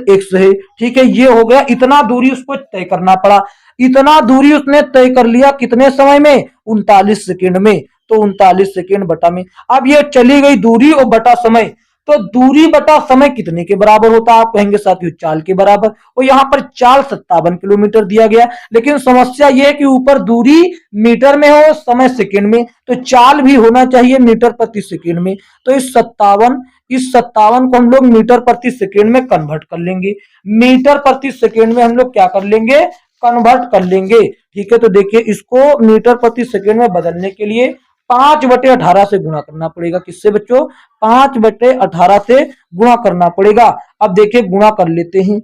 x है। ठीक है, ये हो गया, इतना दूरी उसको तय करना पड़ा, इतना दूरी उसने तय कर लिया कितने समय में, 39 सेकेंड में। तो 39 सेकेंड बटा में, अब ये चली गई दूरी और बटा समय, तो दूरी बटा समय कितने के बराबर होता है? आप कहेंगे साथियों चाल के बराबर। और यहाँ पर चाल 57 किलोमीटर दिया गया, लेकिन समस्या यह है कि ऊपर दूरी मीटर में हो, समय सेकंड में, तो चाल भी होना चाहिए मीटर प्रति सेकंड में। तो इस 57 को हम लोग मीटर प्रति सेकंड में कन्वर्ट कर लेंगे। मीटर प्रति सेकंड में हम लोग क्या कर लेंगे? कन्वर्ट कर लेंगे। ठीक है, तो देखिए इसको मीटर प्रति सेकंड में बदलने के लिए 5/18 से गुणा करना पड़ेगा। किससे बच्चों? 5/18 से गुणा करना पड़ेगा। अब देखिए गुणा कर लेते हैं,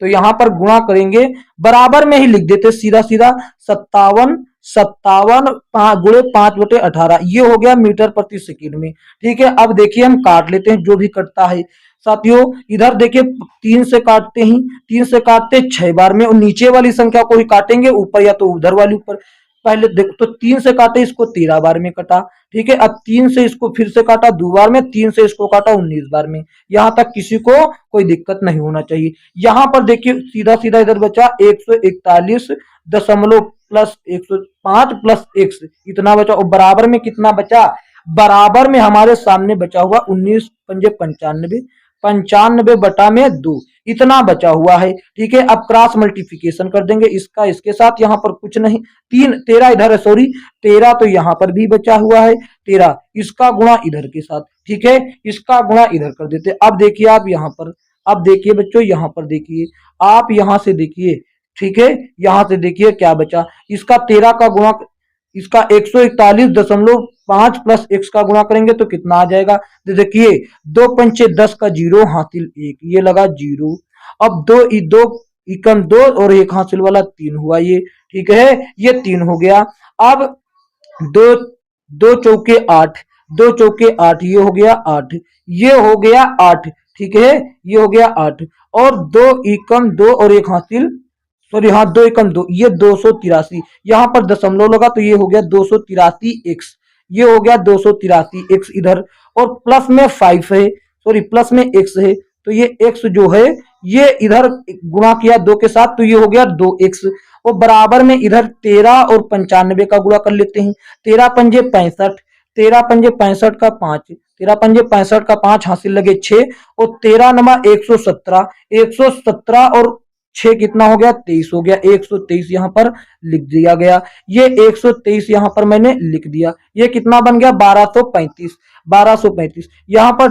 तो यहां पर गुणा करेंगे, बराबर में ही लिख देते सीधा सीधा। 57 गुणे 5/18, ये हो गया मीटर प्रति सेकंड में। ठीक है, अब देखिए हम काट लेते हैं जो भी कटता है साथियों। इधर देखिए 3 से काटते हैं, 3 से काटते 6 बार में, और नीचे वाली संख्या को ही काटेंगे, ऊपर या तो उधर वाली ऊपर। पहले देखो तो 3 से काटे, इसको 13 बार में कटा। ठीक है, अब 3 से इसको फिर से काटा 2 बार में, 3 से इसको काटा 19 बार में। यहां तक किसी को कोई दिक्कत नहीं होना चाहिए। यहां पर देखिए सीधा सीधा इधर बचा 141 दशमलव प्लस 105 प्लस x, इतना बचा। और बराबर में कितना बचा? बराबर में हमारे सामने बचा हुआ 19 पंजे 95, 95 बटा में 2, इतना बचा हुआ है। ठीक है, अब क्रॉस मल्टीप्लिकेशन कर देंगे इसका इसके साथ। यहाँ पर कुछ नहीं, 13 इधर है, सॉरी 13 तो यहाँ पर भी बचा हुआ है, 13 इसका गुणा इधर के साथ। ठीक है, इसका गुणा इधर कर देते। अब देखिए आप यहाँ पर, अब देखिए बच्चों यहाँ पर देखिए, आप यहाँ से देखिए। ठीक है, यहां से देखिए क्या बचा, इसका 13 का गुणा, इसका 141.5 प्लस x का गुणा करेंगे तो कितना आ जाएगा? तो देखिए 2 पंचे 10 का 0 हासिल 1, ये लगा 0। अब 2 इकम 2 और 1 हासिल वाला 3 हुआ ये। ठीक है, ये 3 हो गया। अब 2 2 चौके 8, 2 चौके 8, ये हो गया 8, ये हो गया 8। ठीक है, ये हो गया 8, और 2 इकम 2 और 1 हासिल, सॉरी हाँ 2 एकम 2, ये 283, यहां पर दशमलव लगा तो ये हो गया 283x, ये हो गया 283x इधर। और प्लस में 5 है, सॉरी प्लस में x है, तो ये x जो है ये इधर गुणा किया 2 के साथ, तो ये हो गया 2x। और बराबर में इधर 13 और 95 का गुणा कर लेते हैं। 13 पंजे 65, 13 पंजे 65 का 5, 13 पंजे 65 का 5 हासिल लगे 6, और 13 नमा 117, 117 और 6 कितना हो गया? 23 हो गया। 123 यहां पर लिख दिया गया, ये 123 यहां पर मैंने लिख दिया। ये कितना बन गया? 1235, 1235। यहां पर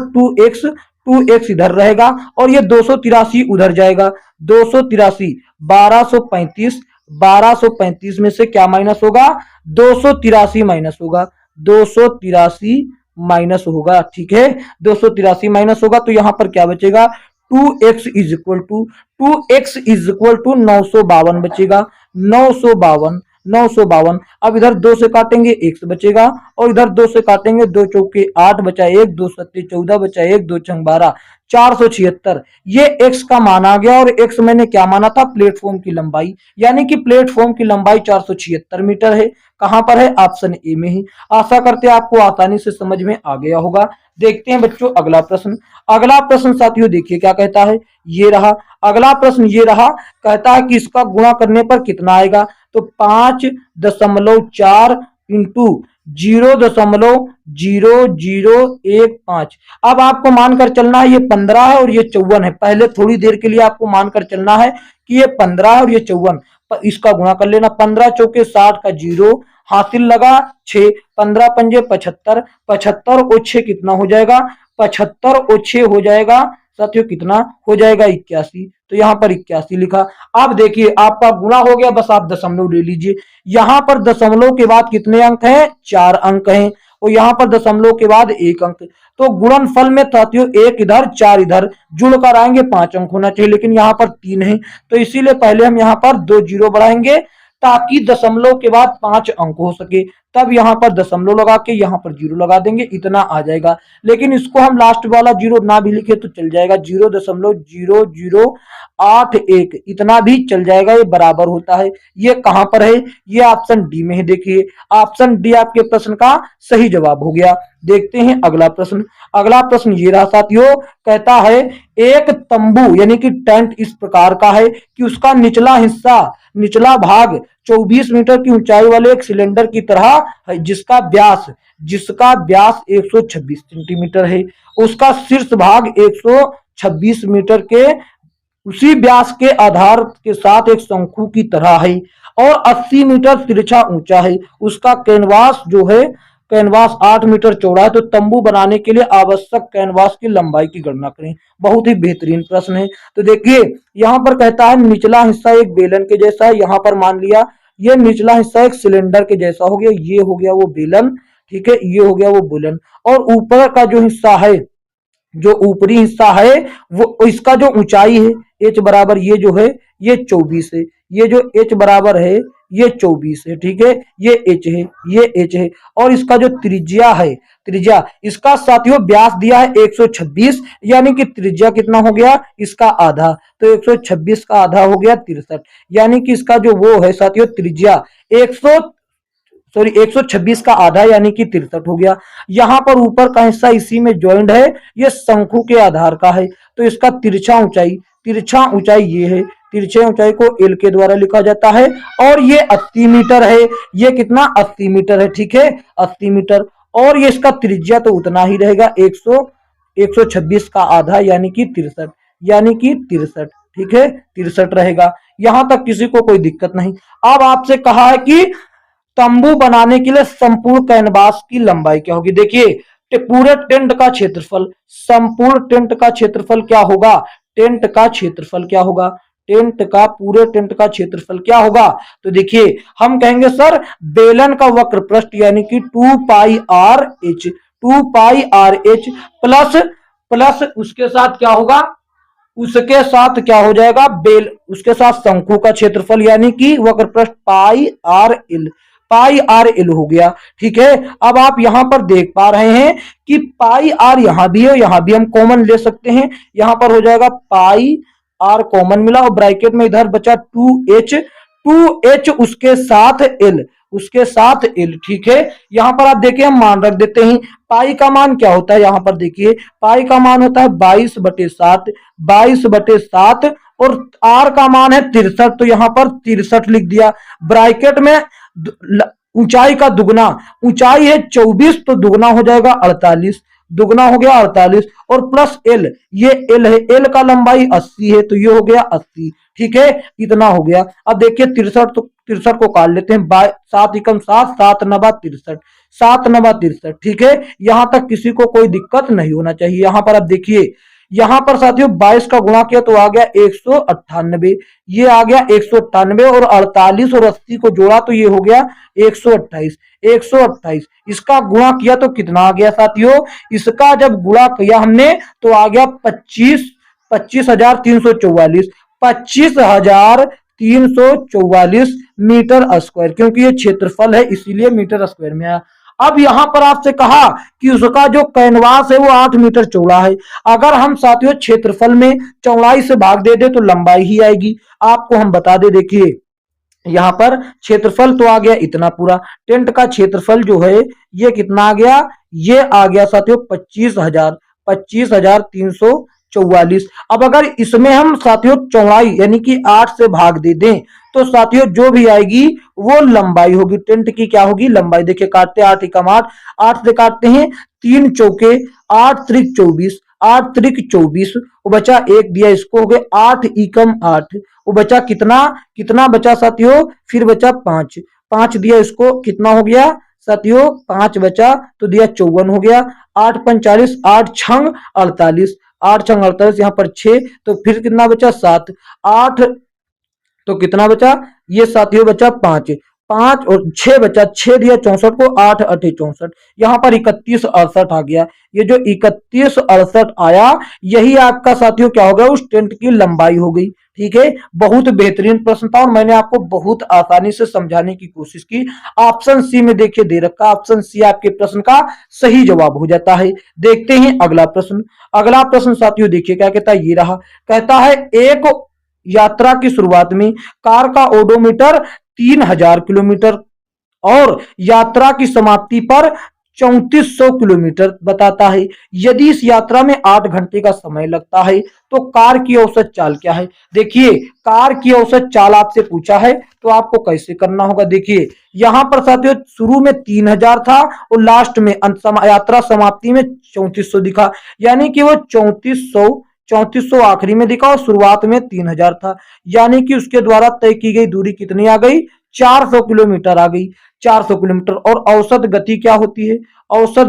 2x इधर रहेगा, और ये 283 उधर जाएगा। 283, 1235, 1235 में से क्या माइनस होगा? 283 माइनस होगा, 283 माइनस होगा। ठीक है, 283 माइनस होगा, तो यहां पर क्या बचेगा? 2x इज इक्वल टू 952 बचेगा, 952, 952। अब इधर 2 से काटेंगे x बचेगा, और इधर 2 से काटेंगे 2 चौके 8 बचा 1, 2 सत्ते 14 बचा 1, 2 छंग 12, 476। ये x का मान आ गया, और x मैंने क्या माना था? प्लेटफॉर्म की लंबाई, यानी कि प्लेटफॉर्म की लंबाई 476 मीटर है। कहां पर है? ऑप्शन ए में ही। आशा करते हैं आपको आसानी से समझ में आ गया होगा। देखते हैं बच्चों अगला प्रश्न। अगला प्रश्न साथियों देखिए क्या कहता है, ये रहा अगला प्रश्न, ये रहा। कहता है कि इसका गुणा करने पर कितना आएगा? तो 5.4 इंटू 0.0015। अब आपको मानकर चलना है ये 15 है और ये 54 है। पहले थोड़ी देर के लिए आपको मानकर चलना है कि ये 15 है और ये 54, इसका गुणा कर लेना। 15 चौके 60 का 0 हासिल लगा 6, 15 पंजे 75, 75 और 6 कितना हो जाएगा? 75 और 6 हो जाएगा साथियों, कितना हो जाएगा? 81। तो यहाँ पर 81 लिखा। अब देखिए आपका गुणा हो गया, बस आप दशमलव ले लीजिए। यहाँ पर दशमलव के बाद कितने अंक हैं? 4 अंक हैं, और यहाँ पर दशमलव के बाद 1 अंक। तो गुणनफल में साथियों 1 इधर 4 इधर जुड़कर आएंगे, 5 अंक होना चाहिए, लेकिन यहाँ पर 3 है, तो इसीलिए पहले हम यहाँ पर 2 जीरो बढ़ाएंगे ताकि दशमलव के बाद 5 अंक हो सके। तब यहाँ पर दशमलव लगा के यहाँ पर 0 लगा देंगे, इतना आ जाएगा। लेकिन इसको हम लास्ट वाला 0 ना भी लिखे तो चल जाएगा, 0.0081 इतना भी चल जाएगा, ये बराबर होता है। ये कहां पर है? ये ऑप्शन डी में है। देखिए ऑप्शन डी आपके प्रश्न का सही जवाब हो गया। देखते हैं अगला प्रश्न। अगला प्रश्न ये रहा साथियों, कहता है एक तंबू यानी कि टेंट इस प्रकार का है कि उसका निचला भाग 24 मीटर की ऊंचाई वाले एक सिलेंडर की तरह है, जिसका व्यास 126 सेंटीमीटर है। उसका शीर्ष भाग 126 मीटर के उसी व्यास के आधार के साथ एक शंकु की तरह है और 80 मीटर तिरछा ऊंचा है। उसका कैनवास जो है, कैनवास 8 मीटर चौड़ा है। तो तंबू बनाने के लिए आवश्यक कैनवास की लंबाई की गणना करें। बहुत ही बेहतरीन प्रश्न है। तो देखिए यहाँ पर कहता है निचला हिस्सा एक बेलन के जैसा है। यहाँ पर मान लिया ये निचला हिस्सा एक सिलेंडर के जैसा हो गया, ये हो गया वो बेलन, ठीक है, ये हो गया वो बेलन। और ऊपर का जो हिस्सा है, जो ऊपरी हिस्सा है वो इसका जो ऊंचाई है h बराबर ये जो है ये 24 है, ये जो h बराबर है ये 24 है, ठीक है, ये h है, ये h है। और इसका जो त्रिज्या है, त्रिज्या इसका साथियों व्यास दिया है 126, यानी कि त्रिज्या कितना हो गया इसका आधा। तो 126 का आधा हो गया 63, यानी कि इसका जो वो है साथियों त्रिज्या 126 का आधा यानी कि 63 हो गया। यहाँ पर ऊपर का हिस्सा इसी में ज्वाइंट है, ये शंकु के आधार का है। तो इसका तिरछा ऊंचाई ये है, तिरछे ऊंचाई को एल के द्वारा लिखा जाता है। और ये 80 मीटर है, ये कितना 80 मीटर है, ठीक है 80 मीटर। और ये इसका त्रिज्या तो उतना ही रहेगा 126 का आधा यानी कि 63, ठीक है 63 रहेगा। यहां तक किसी को कोई दिक्कत नहीं। अब आपसे कहा है कि तंबू बनाने के लिए संपूर्ण कैनवास की लंबाई क्या होगी। देखिए पूरे टेंट का क्षेत्रफल, संपूर्ण टेंट का क्षेत्रफल क्या होगा, टेंट का क्षेत्रफल क्या होगा, टेंट का पूरे टेंट का क्षेत्रफल क्या होगा। तो देखिए हम कहेंगे सर बेलन का वक्र पृष्ठ यानी कि 2 पाई आर एच प्लस उसके साथ क्या होगा, उसके साथ क्या हो जाएगा उसके साथ शंकु का क्षेत्रफल यानी कि वक्र पृष्ठ पाई आर एल हो गया, ठीक है। अब आप यहां पर देख पा रहे हैं कि पाई आर यहां भी है, यहां भी हम कॉमन ले सकते हैं। यहां पर हो जाएगा पाई आर कॉमन मिला और ब्रैकेट में इधर बचा 2h उसके साथ एल, ठीक है। यहां पर आप देखिए हम मान रख देते हैं। पाई का मान क्या होता है, यहां पर देखिए पाई का मान होता है 22/7 और आर का मान है 63, तो यहां पर 63 लिख दिया। ब्रैकेट में ऊंचाई का दुगना, ऊंचाई है 24 तो दुगना हो जाएगा 48, दुगना हो गया 48 और प्लस एल, ये एल है, एल का लंबाई 80 है तो ये हो गया 80, ठीक है इतना हो गया। अब देखिए 63, तो 63 को काट लेते हैं, 7 एकम 7, 7 नवा 63, ठीक है। यहां तक किसी को कोई दिक्कत नहीं होना चाहिए। यहां पर अब देखिए यहां पर साथियों 22 का गुणा किया तो आ गया 198, ये आ गया 198 और 48 और 80 को जोड़ा तो ये हो गया 128। इसका गुणा किया तो कितना आ गया साथियों, इसका जब गुणा किया हमने तो आ गया 25,344 मीटर स्क्वायर, क्योंकि ये क्षेत्रफल है इसीलिए मीटर स्क्वायर में आया। अब यहां पर आपसे कहा कि उसका जो कैनवास है वो 8 मीटर चौड़ा है। अगर हम साथियों क्षेत्रफल में चौड़ाई से भाग दे दे तो लंबाई ही आएगी। आपको हम बता दे, देखिए यहां पर क्षेत्रफल तो आ गया इतना, पूरा टेंट का क्षेत्रफल जो है ये कितना आ गया, ये आ गया साथियों 25,344। अब अगर इसमें हम साथियों चौड़ाई यानी कि 8 से भाग दे दें तो साथियों जो भी आएगी वो लंबाई होगी, टेंट की क्या होगी लंबाई। देखिए काटते 8 एकम 8, 8 से काटते हैं 3 चौके 8 त्रिक 24, वो बचा 1 दिया इसको, हो गए 8 एकम 8, वो बचा कितना बचा साथियों, फिर बचा 5 दिया इसको, कितना हो गया साथियों 5 बचा तो दिया 54 हो गया। 8 45, 8 छंग 48, यहाँ पर 6 तो फिर कितना बचा 7, 8 तो कितना बचा, ये साथियों बचा 5 और 6 बचा, 6 दिया 64 को, 8 8 64, यहाँ पर 31 68 आ गया। ये जो 31 68 आया यही आपका साथियों क्या हो गया, उस टेंट की लंबाई हो गई, ठीक है। बहुत बेहतरीन प्रश्न था और मैंने आपको बहुत आसानी से समझाने की कोशिश की। ऑप्शन सी में देखिए दे रखा, ऑप्शन सी आपके प्रश्न का सही जवाब हो जाता है। देखते हैं अगला प्रश्न साथियों, देखिए क्या कहता है, ये रहा। कहता है एक यात्रा की शुरुआत में कार का ओडोमीटर 3000 किलोमीटर और यात्रा की समाप्ति पर 3400 किलोमीटर बताता है। यदि इस यात्रा में 8 घंटे का समय लगता है तो कार की औसत चाल क्या है। देखिए कार की औसत चाल आपसे पूछा है तो आपको कैसे करना होगा। देखिए यहां पर साथियों शुरू में 3000 था और लास्ट में यात्रा समाप्ति में 3400 दिखा, यानी कि वो 3400 आखिरी में दिखा और शुरुआत में 3000 था, यानी कि उसके द्वारा तय की गई दूरी कितनी आ गई, 400 किलोमीटर आ गई। 400 किलोमीटर। और औसत गति क्या होती है, औसत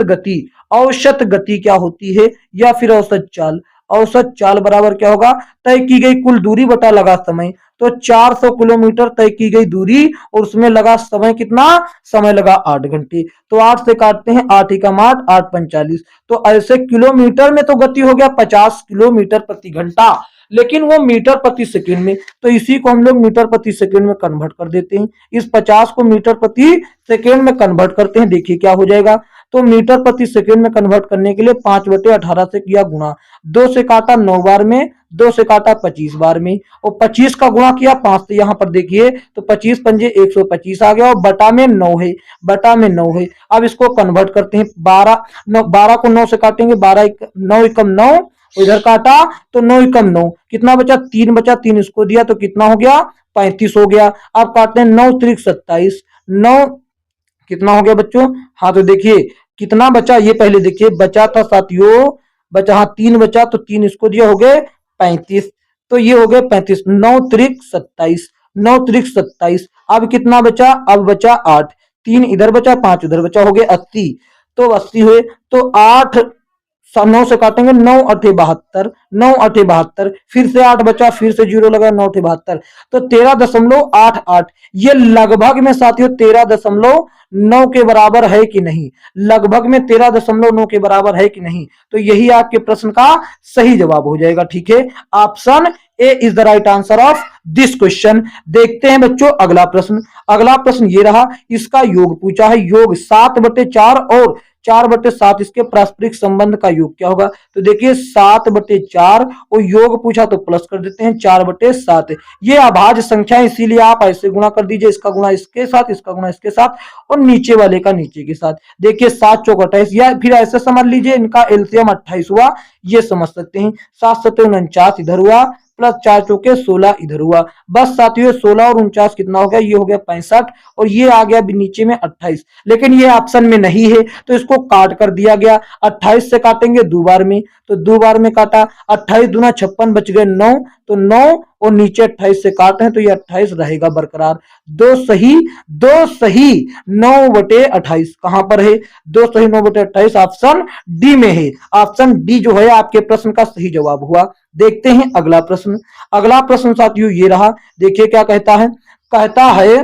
गति क्या होती है या फिर औसत चाल। औसत चाल बराबर क्या होगा, तय की गई कुल दूरी बटा लगा समय। तो 400 किलोमीटर तय की गई दूरी और उसमें लगा समय कितना, समय लगा 8 घंटे। तो 8 से काटते हैं, 8 एकम 8, 8 45। तो ऐसे किलोमीटर में तो गति हो गया 50 किलोमीटर प्रति घंटा, लेकिन वो मीटर प्रति सेकंड में, तो इसी को हम लोग मीटर प्रति सेकंड में कन्वर्ट कर देते हैं। इस 50 को मीटर प्रति सेकंड में कन्वर्ट करते हैं, देखिए क्या हो जाएगा। तो मीटर प्रति सेकंड में कन्वर्ट करने के लिए 5/18 से किया गुणा, 2 से काटा 9 बार में, 2 से काटा 25 बार में, और 25 का गुणा किया 5 से, यहाँ पर देखिए तो 25 पंजे 125 आ गया और बटा में 9 है, बटा में 9 है। अब इसको कन्वर्ट करते हैं, 12 को 9 से काटेंगे, 9 एकम 9, इधर काटा तो 9 एकम 9, कितना बचा, 3 बचा, 3 इसको दिया तो कितना हो गया, 35 हो गया। अब काटते हैं 9 त्रिक 27, 9 कितना हो गया बच्चों, हाँ तो देखिए कितना बचा, ये पहले देखिए बचा था साथियों, बचा हाँ 3 बचा, तो 3 इसको दिया, हो गए 35, तो ये हो गए 35, 9 त्रिक 27, 9 त्रिक 27। अब कितना बचा, अब बचा 8, 3 इधर बचा, 5 उधर बचा, हो गए 80। तो 80 हुए, तो 8 9 से काटेंगे, 9 अठे 72, 9 अठे 72, फिर से 8 बचा, फिर से 0 लगा, 9 अठे 72, तो 13.88। ये लगभग में साथियों 13.9 के बराबर है कि नहीं, लगभग में 13.9 के बराबर है कि नहीं, तो यही आपके प्रश्न का सही जवाब हो जाएगा। ठीक है, option A is the right answer of this question. देखते हैं बच्चों अगला प्रश्न। अगला प्रश्न ये रहा, इसका योग पूछा है, योग 7/4 और 4/7 इसके पारस्परिक संबंध का योग क्या होगा। तो देखिए 7/4 और योग पूछा तो प्लस कर देते हैं 4/7। ये अभाज्य संख्या, इसीलिए आप ऐसे गुणा कर दीजिए, इसका गुणा इसके साथ, इसका गुणा इसके साथ, और नीचे वाले का नीचे के साथ। देखिए 7 चौक 28, या फिर ऐसे समझ लीजिए इनका एलसीएम 28 हुआ, ये समझ सकते हैं। 7 7 49 इधर हुआ, प्लस 4 चौके 16 इधर हुआ। बस साथियों 16 और 49 कितना हो गया, ये हो गया 65, और ये आ गया नीचे में 28, लेकिन ये ऑप्शन में नहीं है तो इसको काट कर दिया गया। 28 से काटेंगे 2 बार में, तो 2 बार में काटा, 28 दूना 56, बच गए 9, तो 9 और नीचे 28 से काटे हैं तो ये 28 रहेगा बरकरार। दो सही 9/28 कहां पर है, 2 सही 9/28 ऑप्शन डी में है। ऑप्शन डी जो है आपके प्रश्न का सही जवाब हुआ। देखते हैं अगला प्रश्न। अगला प्रश्न साथियों ये रहा, देखिए क्या कहता है, कहता है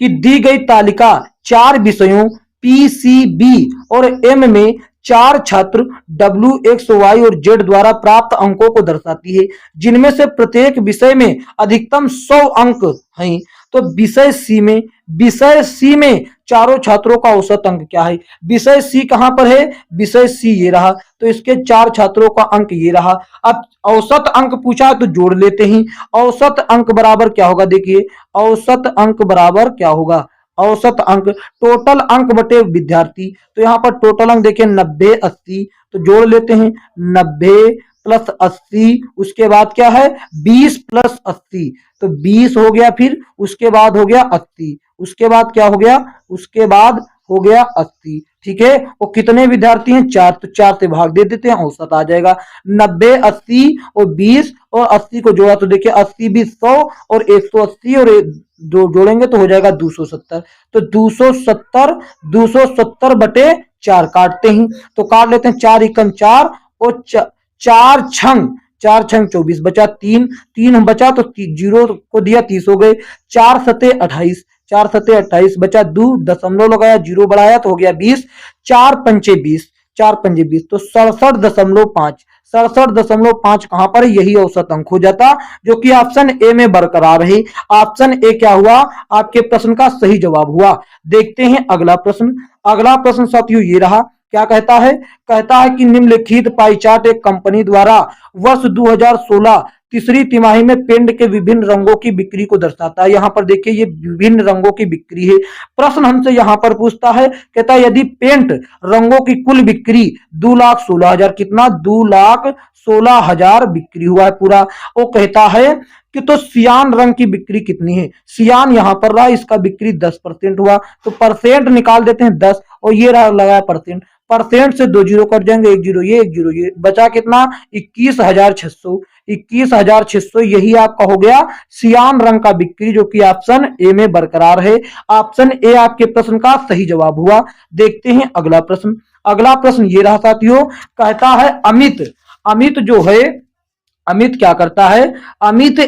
कि दी गई तालिका 4 विषयों पीसीबी और एम में 4 छात्र डब्ल्यू एक्स वाई और जेड द्वारा प्राप्त अंकों को दर्शाती है, जिनमें से प्रत्येक विषय में अधिकतम 100 अंक हैं। तो विषय सी में चारों छात्रों का औसत अंक क्या है। विषय सी कहां पर है, विषय सी ये रहा, तो इसके 4 छात्रों का अंक ये रहा। अब औसत अंक पूछा तो जोड़ लेते हैं। औसत अंक बराबर क्या होगा, देखिए औसत अंक बराबर क्या होगा, औसत अंक टोटल अंक बटे विद्यार्थी। तो यहाँ पर टोटल अंक देखिए 90 80, तो जोड़ लेते हैं 90 प्लस 80, उसके बाद क्या है 20 प्लस 80, तो 20 हो गया, फिर उसके बाद हो गया 80, उसके बाद क्या हो गया, उसके बाद हो गया 80। ठीक है, वो कितने विद्यार्थी हैं 4, तो 4 से भाग दे देते हैं, औसत आ जाएगा 90 80 और 20 और 80 को जोड़ा तो देखिए 80 20 100 और 180 और दो जोड़ेंगे तो हो जाएगा 270। तो 270 बटे 4 काटते हैं, तो काट लेते हैं 4 एकम 4 और 4 छंग 24 बचा 3 बचा तो 0 को दिया 30 हो गए। 4 सते 28, 4 सते 28 बचा 2 दशमलव लगाया 0 बढ़ाया तो हो गया 20, 4 पंचे 20, 4 पंजे 20, तो 67.5, 67.5 कहां पर, यही औसत अंक हो जाता, जो कि ऑप्शन ए में बरकरार है। ऑप्शन ए क्या हुआ, आपके प्रश्न का सही जवाब हुआ। देखते हैं अगला प्रश्न। अगला प्रश्न साथियों ये रहा, क्या कहता है, कहता है कि निम्नलिखित पाई चार्ट एक कंपनी द्वारा वर्ष 2016 तीसरी तिमाही में पेंट के विभिन्न रंगों की बिक्री को दर्शाता है। यहाँ पर देखिए ये विभिन्न रंगों की बिक्री है। प्रश्न हमसे यहाँ पर पूछता है, कहता है यदि पेंट रंगों की कुल बिक्री 2,16,000, कितना 2,16,000 बिक्री हुआ है पूरा। वो कहता है कि तो सियान रंग की बिक्री कितनी है। सियान यहाँ पर रहा, इसका बिक्री 10% हुआ, तो परसेंट निकाल देते हैं 10, और ये रहा लगा परसेंट। परसेंट से 2 जीरो कट जाएंगे, 1 जीरो ये 1 जीरो ये, बचा कितना 21,600। 21,600 यही आपका हो गया सियान रंग का बिक्री, जो कि ऑप्शन ए में बरकरार है। ऑप्शन ए आपके प्रश्न का सही जवाब हुआ। देखते हैं अगला प्रश्न। अगला प्रश्न ये रहा साथियों, कहता है अमित। अमित जो है, अमित क्या करता है, अमित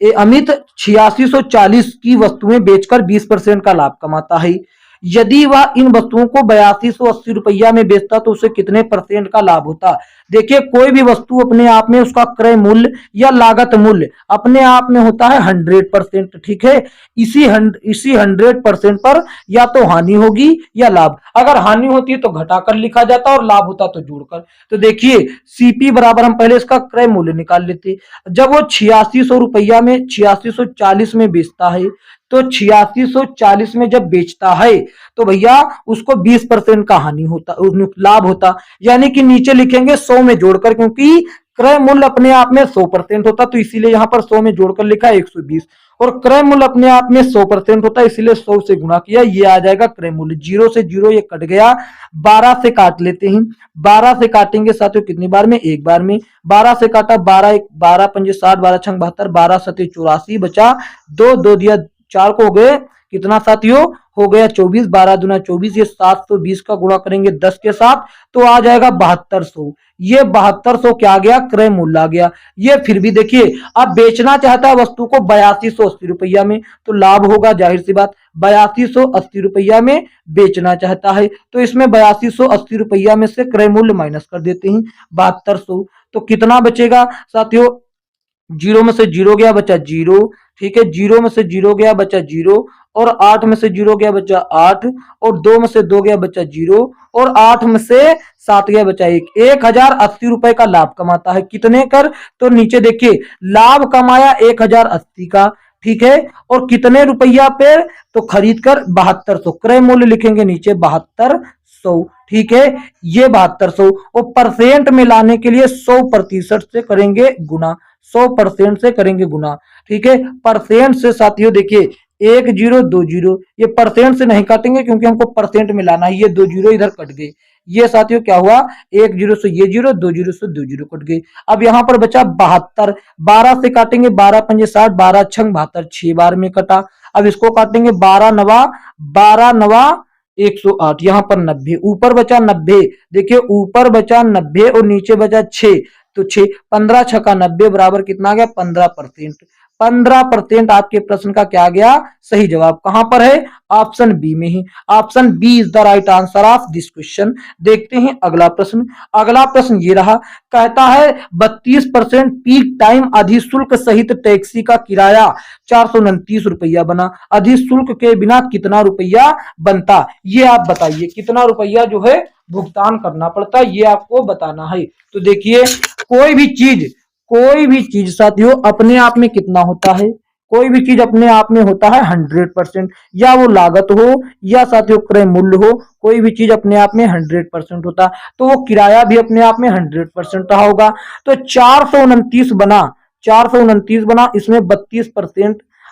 8640 की वस्तुएं बेचकर 20% का लाभ कमाता है। यदि वह इन वस्तुओं को 8280 रुपया में बेचता तो उसे कितने परसेंट का लाभ होता। देखिए कोई भी वस्तु अपने आप में उसका क्रय मूल्य या लागत मूल्य अपने आप में होता है 100%, ठीक है। इसी 100% पर या तो हानि होगी या लाभ। अगर हानि होती है तो घटाकर लिखा जाता और लाभ होता तो जोड़कर। तो देखिए सीपी बराबर, हम पहले इसका क्रय मूल्य निकाल लेते। जब वो 8600 रुपया में 8640 में बेचता है, तो 8640 में जब बेचता है तो भैया उसको 20% का हानि होता, लाभ होता। यानी कि नीचे लिखेंगे 100 में जोड़कर, क्योंकि क्रय मूल्य अपने आप में 100% होता, तो इसीलिए यहां पर 100 में जोड़कर लिखा 120, और क्रय मूल्य अपने आप में 100% होता है, इसीलिए 100 से गुणा किया, ये आ जाएगा क्रय मूल्य। 0 से 0 ये कट गया, 12 से काट लेते हैं। 12 से काटेंगे साथियों कितनी बार में, एक बार में। 12 से काटा, 12 12 पंजे 60, 12 छंग 72, 12 सते 84, बचा 2, 2 दिया 4 को हो गए कितना साथियों, हो गया 24, 12 दूना 24, ये 720 का गुणा करेंगे 10 के साथ तो आ जाएगा 7200। ये 7200 क्या आ गया, क्रय मूल्य आ गया। ये फिर भी देखिए अब बेचना चाहता है वस्तु को 8280 रुपया में, तो लाभ होगा जाहिर सी बात। 8280 रुपया में बेचना चाहता है, तो इसमें 8280 रुपया में से क्रय मूल्य माइनस कर देते हैं 7200, तो कितना बचेगा साथियों, 0 में से 0 गया बचा 0, ठीक है। 0 में से 0 गया बचा 0, और 8 में से 0 गया बचा 8, और 2 में से 2 गया बचा 0, और 8 में से 7 गया बचा 1। 1080 रुपए का लाभ कमाता है, कितने कर, तो नीचे देखिए लाभ कमाया 1080 का, ठीक है। और कितने रुपया पे, तो खरीद कर 7200, क्रय मूल्य लिखेंगे नीचे 7200, ठीक है। ये 7200, और परसेंट में लाने के लिए 100% से करेंगे गुना, 100% से करेंगे गुना, ठीक है। परसेंट से साथियों देखिए 1 0 2 0, ये परसेंट से नहीं काटेंगे क्योंकि हमको परसेंट में लाना है। ये 2 जीरो इधर कट गए, ये साथियों क्या हुआ, 1 0 से ये 0, 2 0 से 2 0 कट गए। अब यहां पर बचा 72, 12 से काटेंगे 12 पंजे 60, 12 छंग 72, 6 बार में कटा। अब इसको काटेंगे 12 नवा 108, यहां पर 90, ऊपर बचा 90, देखिए ऊपर बचा 90 और नीचे बचा 6, तो 6 15 छक्का 90 बराबर कितना आ गया, 15%। 15% आपके प्रश्न का क्या गया, सही जवाब। कहां पर है, ऑप्शन बी में ही। Option B is the right answer of this question. देखते हैं अगला प्रश्न। अगला प्रश्न ये रहा, कहता है 32% पीक टाइम अधिशुल्क सहित टैक्सी का किराया 429 रुपया बना, अधिशुल्क के बिना कितना रुपया बनता। ये आप बताइए कितना रुपया जो है भुगतान करना पड़ता है, ये आपको बताना है। तो देखिए कोई भी चीज साथियों अपने आप में कितना होता है, कोई भी चीज अपने आप में होता है 100%, या वो लागत हो या साथियों क्रय मूल्य हो, कोई भी चीज अपने आप में 100% होता, तो वो किराया भी अपने आप में 100% रहा होगा। तो 429 बना, 429 बना, इसमें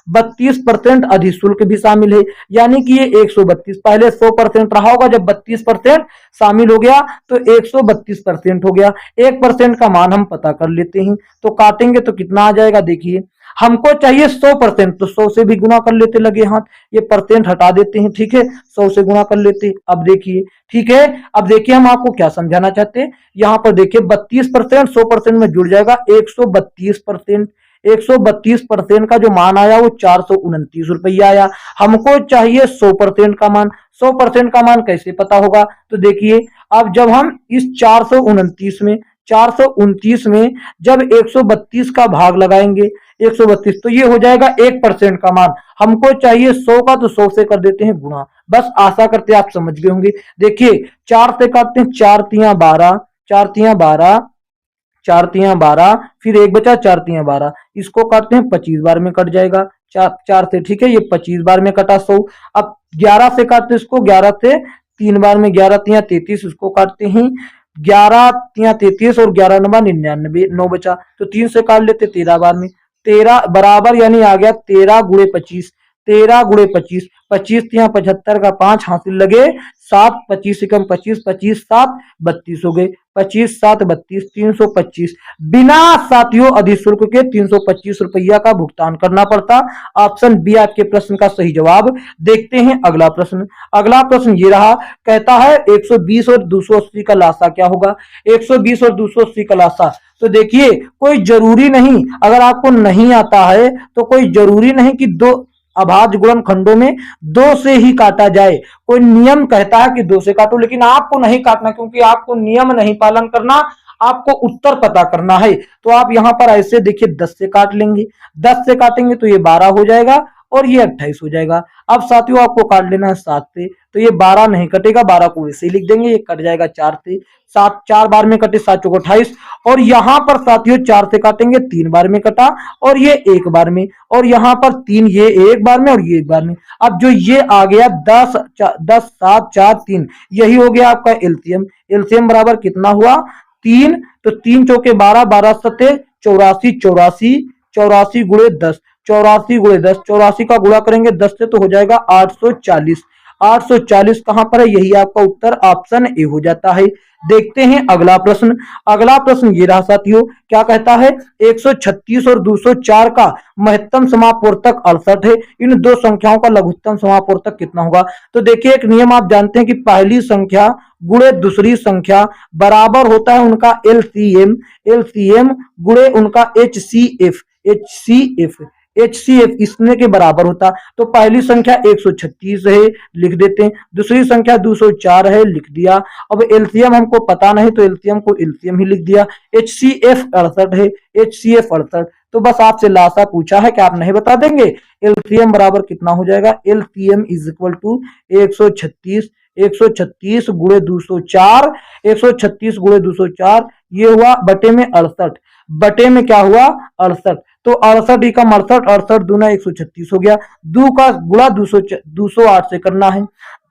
32% अधिशुल्क भी शामिल है, यानी कि ये 132, पहले 100% रहा होगा, जब 32% शामिल हो गया तो 132% हो गया। 1% का मान हम पता कर लेते हैं, तो काटेंगे तो कितना आ जाएगा, देखिए हमको चाहिए 100%, तो 100 से भी गुना कर लेते लगे हाथ, ये परसेंट हटा देते हैं, ठीक है, 100 से गुना कर लेते। अब देखिए, ठीक है, अब देखिए हम आपको क्या समझाना चाहते हैं, यहां पर देखिए 32% 100% में जुड़ जाएगा 132%। 132% का जो मान आया वो 429 रुपया आया। हमको चाहिए 100% का मान। 100% का मान कैसे पता होगा, तो देखिए अब जब हम इस 429 में जब 132 का भाग लगाएंगे, 132, तो ये हो जाएगा 1% का मान। हमको चाहिए 100 का, तो 100 से कर देते हैं गुणा। बस आशा करते आप समझ गए होंगे। देखिए 4 से काटते हैं, 4 तियां 12, 4 तियां 12, 4 तिया 12, फिर एक बचा 4 तिया 12, इसको काटते हैं 25 बार में कट जाएगा 4 से, ठीक है। ये 25 बार में कटा 100। अब 11 से काटते इसको, 11 से 3 बार में, 11 तिया 33, उसको काटते हैं 11 तिया 33 और 11 नंबर 99, 9 बचा, तो 3 से काट लेते 13 बार में, 13 बराबर यानी आ गया 13 गुणे 25, 13 गुणे 25, 25 तिया 75 का 5 हासिल लगे 7, 25 से कम 25, 25 7 32 हो गए, 25 7 32, 325 बिना साथियों अधिशुल्क के 325 रुपया का भुगतान करना पड़ता। ऑप्शन बी आपके प्रश्न का सही जवाब। देखते हैं अगला प्रश्न। अगला प्रश्न ये रहा, कहता है 120 और 280 का लासा क्या होगा। 120 और 280 का लासा, तो देखिए कोई जरूरी नहीं, अगर आपको नहीं आता है तो कोई जरूरी नहीं कि दो अभाज्य गुणनखंडों में 2 से ही काटा जाए। कोई नियम कहता है कि 2 से काटो, लेकिन आपको नहीं काटना, क्योंकि आपको नियम नहीं पालन करना, आपको उत्तर पता करना है। तो आप यहां पर ऐसे देखिए 10 से काट लेंगे, 10 से काटेंगे तो ये 12 हो जाएगा और ये 28 हो जाएगा। अब साथियों आपको काट लेना है 7 से, तो ये 12 नहीं कटेगा, 12 को ऐसे लिख देंगे, ये कट जाएगा 4 से, 7 4 बार में कटे 7 चौको 28, और यहां पर साथियों 4 से काटेंगे 3 बार में कटा और ये 1 बार में, और यहां पर 3, ये 1 बार में और ये 1 बार में। अब जो ये आ गया 10 10 7 4 3, यही हो गया आपका एलसीएम। एलसीएम बराबर कितना हुआ 3, तो 3 चौके 12, 12 सत्ते 84, 84 84 गुणे 10, 84 गुणे 10, 84 का गुणा करेंगे 10 से तो हो जाएगा 840। 840 कहां पर है, यही आपका उत्तर ऑप्शन ए हो जाता है। देखते हैं अगला प्रश्न। अगला प्रश्न ये रहा साथियों, क्या कहता है 136 और 204 का महत्तम समापवर्तक 68 है, इन दो संख्याओं का लघुत्तम समापवर्तक कितना होगा। तो देखिए एक नियम आप जानते हैं कि पहली संख्या गुणे दूसरी संख्या बराबर होता है उनका एलसीएम, एलसीएम गुणे उनका एचसीएफ, एचसीएफ, एचसीएफ इसने के बराबर होता। तो पहली संख्या 136 है, लिख देते हैं, दूसरी संख्या 204 है, लिख दिया। अब एलसीएम हमको पता नहीं तो एलसीएम को एलसीएम ही लिख दिया। एचसीएफ 68 है, एचसीएफ 68, तो बस आपसे लासा पूछा है कि आप नहीं बता देंगे। एलसीएम बराबर कितना हो जाएगा, एलसीएम इज इक्वल टू 136, 136 गुणे 204, 136 गुणे 204, ये हुआ बटे में 68, बटे में क्या हुआ 68, तो 68 का 68, 68 दूना 136 हो गया। 2 का गुणा 208 से करना है,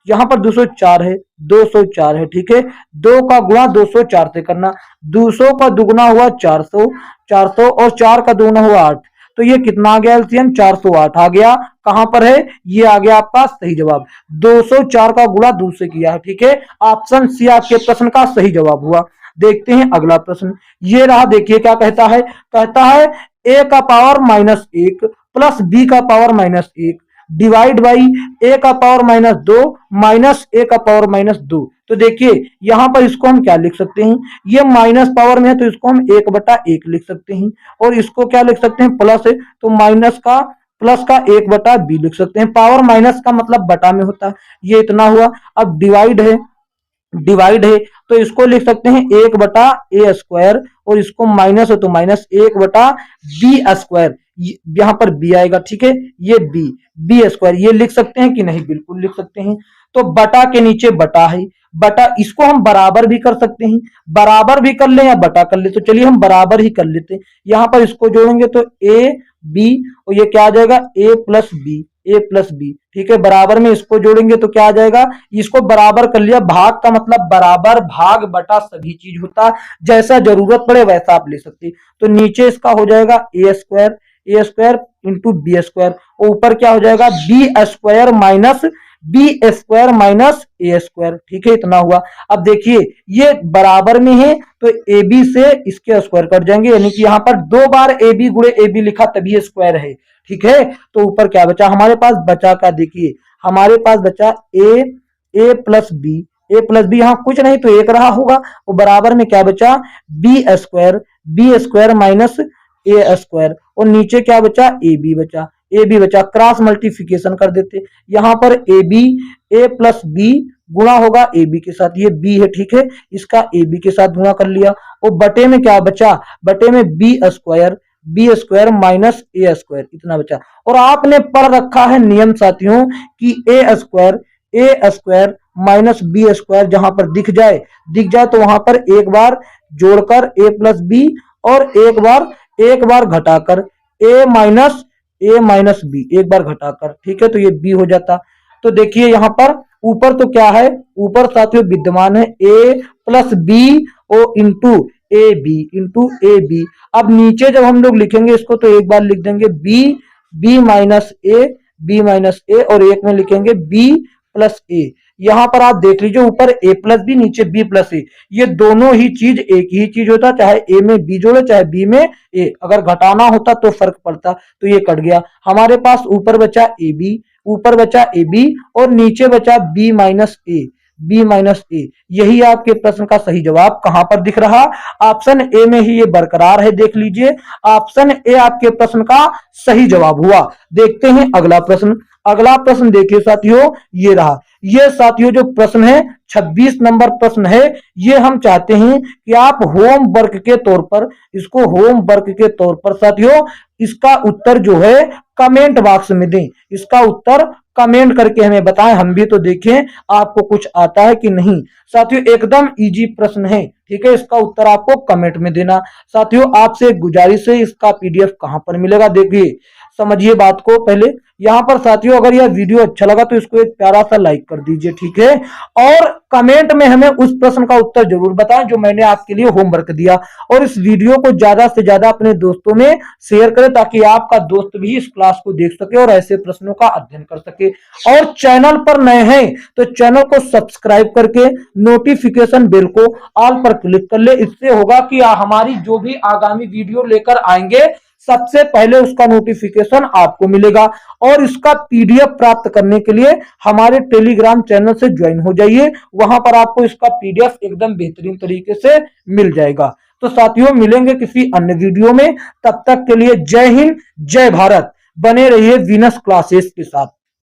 यहाँ पर 204 है, 204 है, ठीक है। 2 का गुणा 204 से करना, 200 का दुगुना हुआ 400, 400 और 4 का दुगुना हुआ 8, तो ये कितना आ गया एलसीएम 408 आ गया। कहां पर है, ये आ गया आपका सही जवाब। 204 का गुणा 2 से किया है, ठीक है। ऑप्शन सी आपके प्रश्न का सही जवाब हुआ। देखते हैं अगला प्रश्न, ये रहा, देखिए क्या कहता है, कहता है a का पावर -1 प्लस b का पावर -1 डिवाइड बाई a का पावर -2 माइनस a का पावर -2। तो देखिए यहां पर इसको हम क्या लिख सकते हैं, ये माइनस पावर में है तो इसको हम 1/1 लिख सकते हैं, और इसको क्या लिख सकते हैं प्लस है तो प्लस का 1/b लिख सकते हैं। पावर माइनस का मतलब बटा में होता है, ये इतना हुआ। अब डिवाइड है तो इसको लिख सकते हैं 1/a², और इसको माइनस है तो -1/b², यहां पर b आएगा, ठीक है, ये b² ये लिख सकते हैं कि नहीं, बिल्कुल लिख सकते हैं। तो बटा के नीचे बटा है, बटा इसको हम बराबर भी कर सकते हैं, बराबर भी कर ले या बटा कर ले, तो चलिए हम बराबर ही कर लेते हैं। यहां पर इसको जोड़ेंगे तो a b, और ये क्या आ जाएगा a प्लस बी, ठीक है। बराबर में इसको जोड़ेंगे तो क्या आ जाएगा, इसको बराबर कर लिया, भाग का मतलब बराबर, भाग बटा सभी चीज होता, जैसा जरूरत पड़े वैसा आप ले सकते। तो नीचे इसका हो जाएगा a² इंटू b², ऊपर क्या हो जाएगा b² माइनस a², ठीक है, इतना हुआ। अब देखिए ये बराबर में है तो ab से इसके स्क्वायर कट जाएंगे, यानी कि यहाँ पर 2 बार ab गुणे ab लिखा तभी स्क्वायर है, ठीक है। तो ऊपर क्या बचा हमारे पास, बचा का देखिए हमारे पास बचा a प्लस बी, यहाँ कुछ नहीं तो 1 रहा होगा, वो बराबर में क्या बचा b² माइनस a², और नीचे क्या बचा ab बचा, क्रॉस मल्टीप्लिकेशन कर देते, यहाँ पर a प्लस बी गुणा होगा ab के साथ, ये b है, ठीक है, इसका ab के साथ गुणा कर लिया, और बटे में क्या बचा, बटे में b² माइनस a², इतना बचा। और आपने पढ़ रखा है नियम साथियों कि a² माइनस b² जहां पर दिख जाए तो वहां पर एक बार जोड़कर a प्लस बी और एक बार घटाकर a माइनस बी, एक बार घटाकर, ठीक है, तो ये b हो जाता। तो देखिए यहाँ पर ऊपर तो क्या है, ऊपर साथियों विद्यमान है a plus B O into A B. अब नीचे जब हम लोग लिखेंगे इसको तो एक बार लिख देंगे बी माइनस ए और एक में लिखेंगे बी प्लस ए। यहां पर आप देख लीजिए ऊपर a प्लस बी नीचे b प्लस ए, ये दोनों ही चीज एक ही चीज होता, चाहे a में b जोड़े चाहे b में a, अगर घटाना होता तो फर्क पड़ता, तो ये कट गया। हमारे पास ऊपर बचा ए बी और नीचे बचा बी माइनस ए। यही आपके प्रश्न का सही जवाब कहां पर दिख रहा, ऑप्शन ए में ही ये बरकरार है। देख लीजिए ऑप्शन ए आपके प्रश्न का सही जवाब हुआ। देखते हैं अगला प्रश्न। अगला प्रश्न देखिए साथियों, ये रहा। ये साथियों जो प्रश्न है 26 नंबर प्रश्न है, ये हम चाहते हैं कि आप होम वर्क के तौर पर इसको होम वर्क के तौर पर साथियों इसका उत्तर जो है कमेंट बॉक्स में दें। इसका उत्तर कमेंट करके हमें बताएं, हम भी तो देखें आपको कुछ आता है कि नहीं। साथियों एकदम इजी प्रश्न है, ठीक है, इसका उत्तर आपको कमेंट में देना। साथियों आपसे गुजारिश है, इसका पीडीएफ कहां पर मिलेगा, देखिए समझिए बात को पहले। यहां पर साथियों अगर यह वीडियो अच्छा लगा तो इसको एक प्यारा सा लाइक कर दीजिए, ठीक है, और कमेंट में हमें उस प्रश्न का उत्तर जरूर बताएं जो मैंने आपके लिए होमवर्क दिया। और इस वीडियो को ज्यादा से ज्यादा अपने दोस्तों में शेयर करें ताकि आपका दोस्त भी इस क्लास को देख सके और ऐसे प्रश्नों का अध्ययन कर सके। और चैनल पर नए हैं तो चैनल को सब्सक्राइब करके नोटिफिकेशन बेल को ऑल पर क्लिक कर ले। इससे होगा कि हमारी जो भी आगामी वीडियो लेकर आएंगे सबसे पहले उसका नोटिफिकेशन आपको मिलेगा। और इसका पीडीएफ प्राप्त करने के लिए हमारे टेलीग्राम चैनल से ज्वाइन हो जाइए, वहां पर आपको इसका पीडीएफ एकदम बेहतरीन तरीके से मिल जाएगा। तो साथियों मिलेंगे किसी अन्य वीडियो में, तब तक के लिए जय हिंद जय भारत। बने रहिए वीनस क्लासेस के साथ।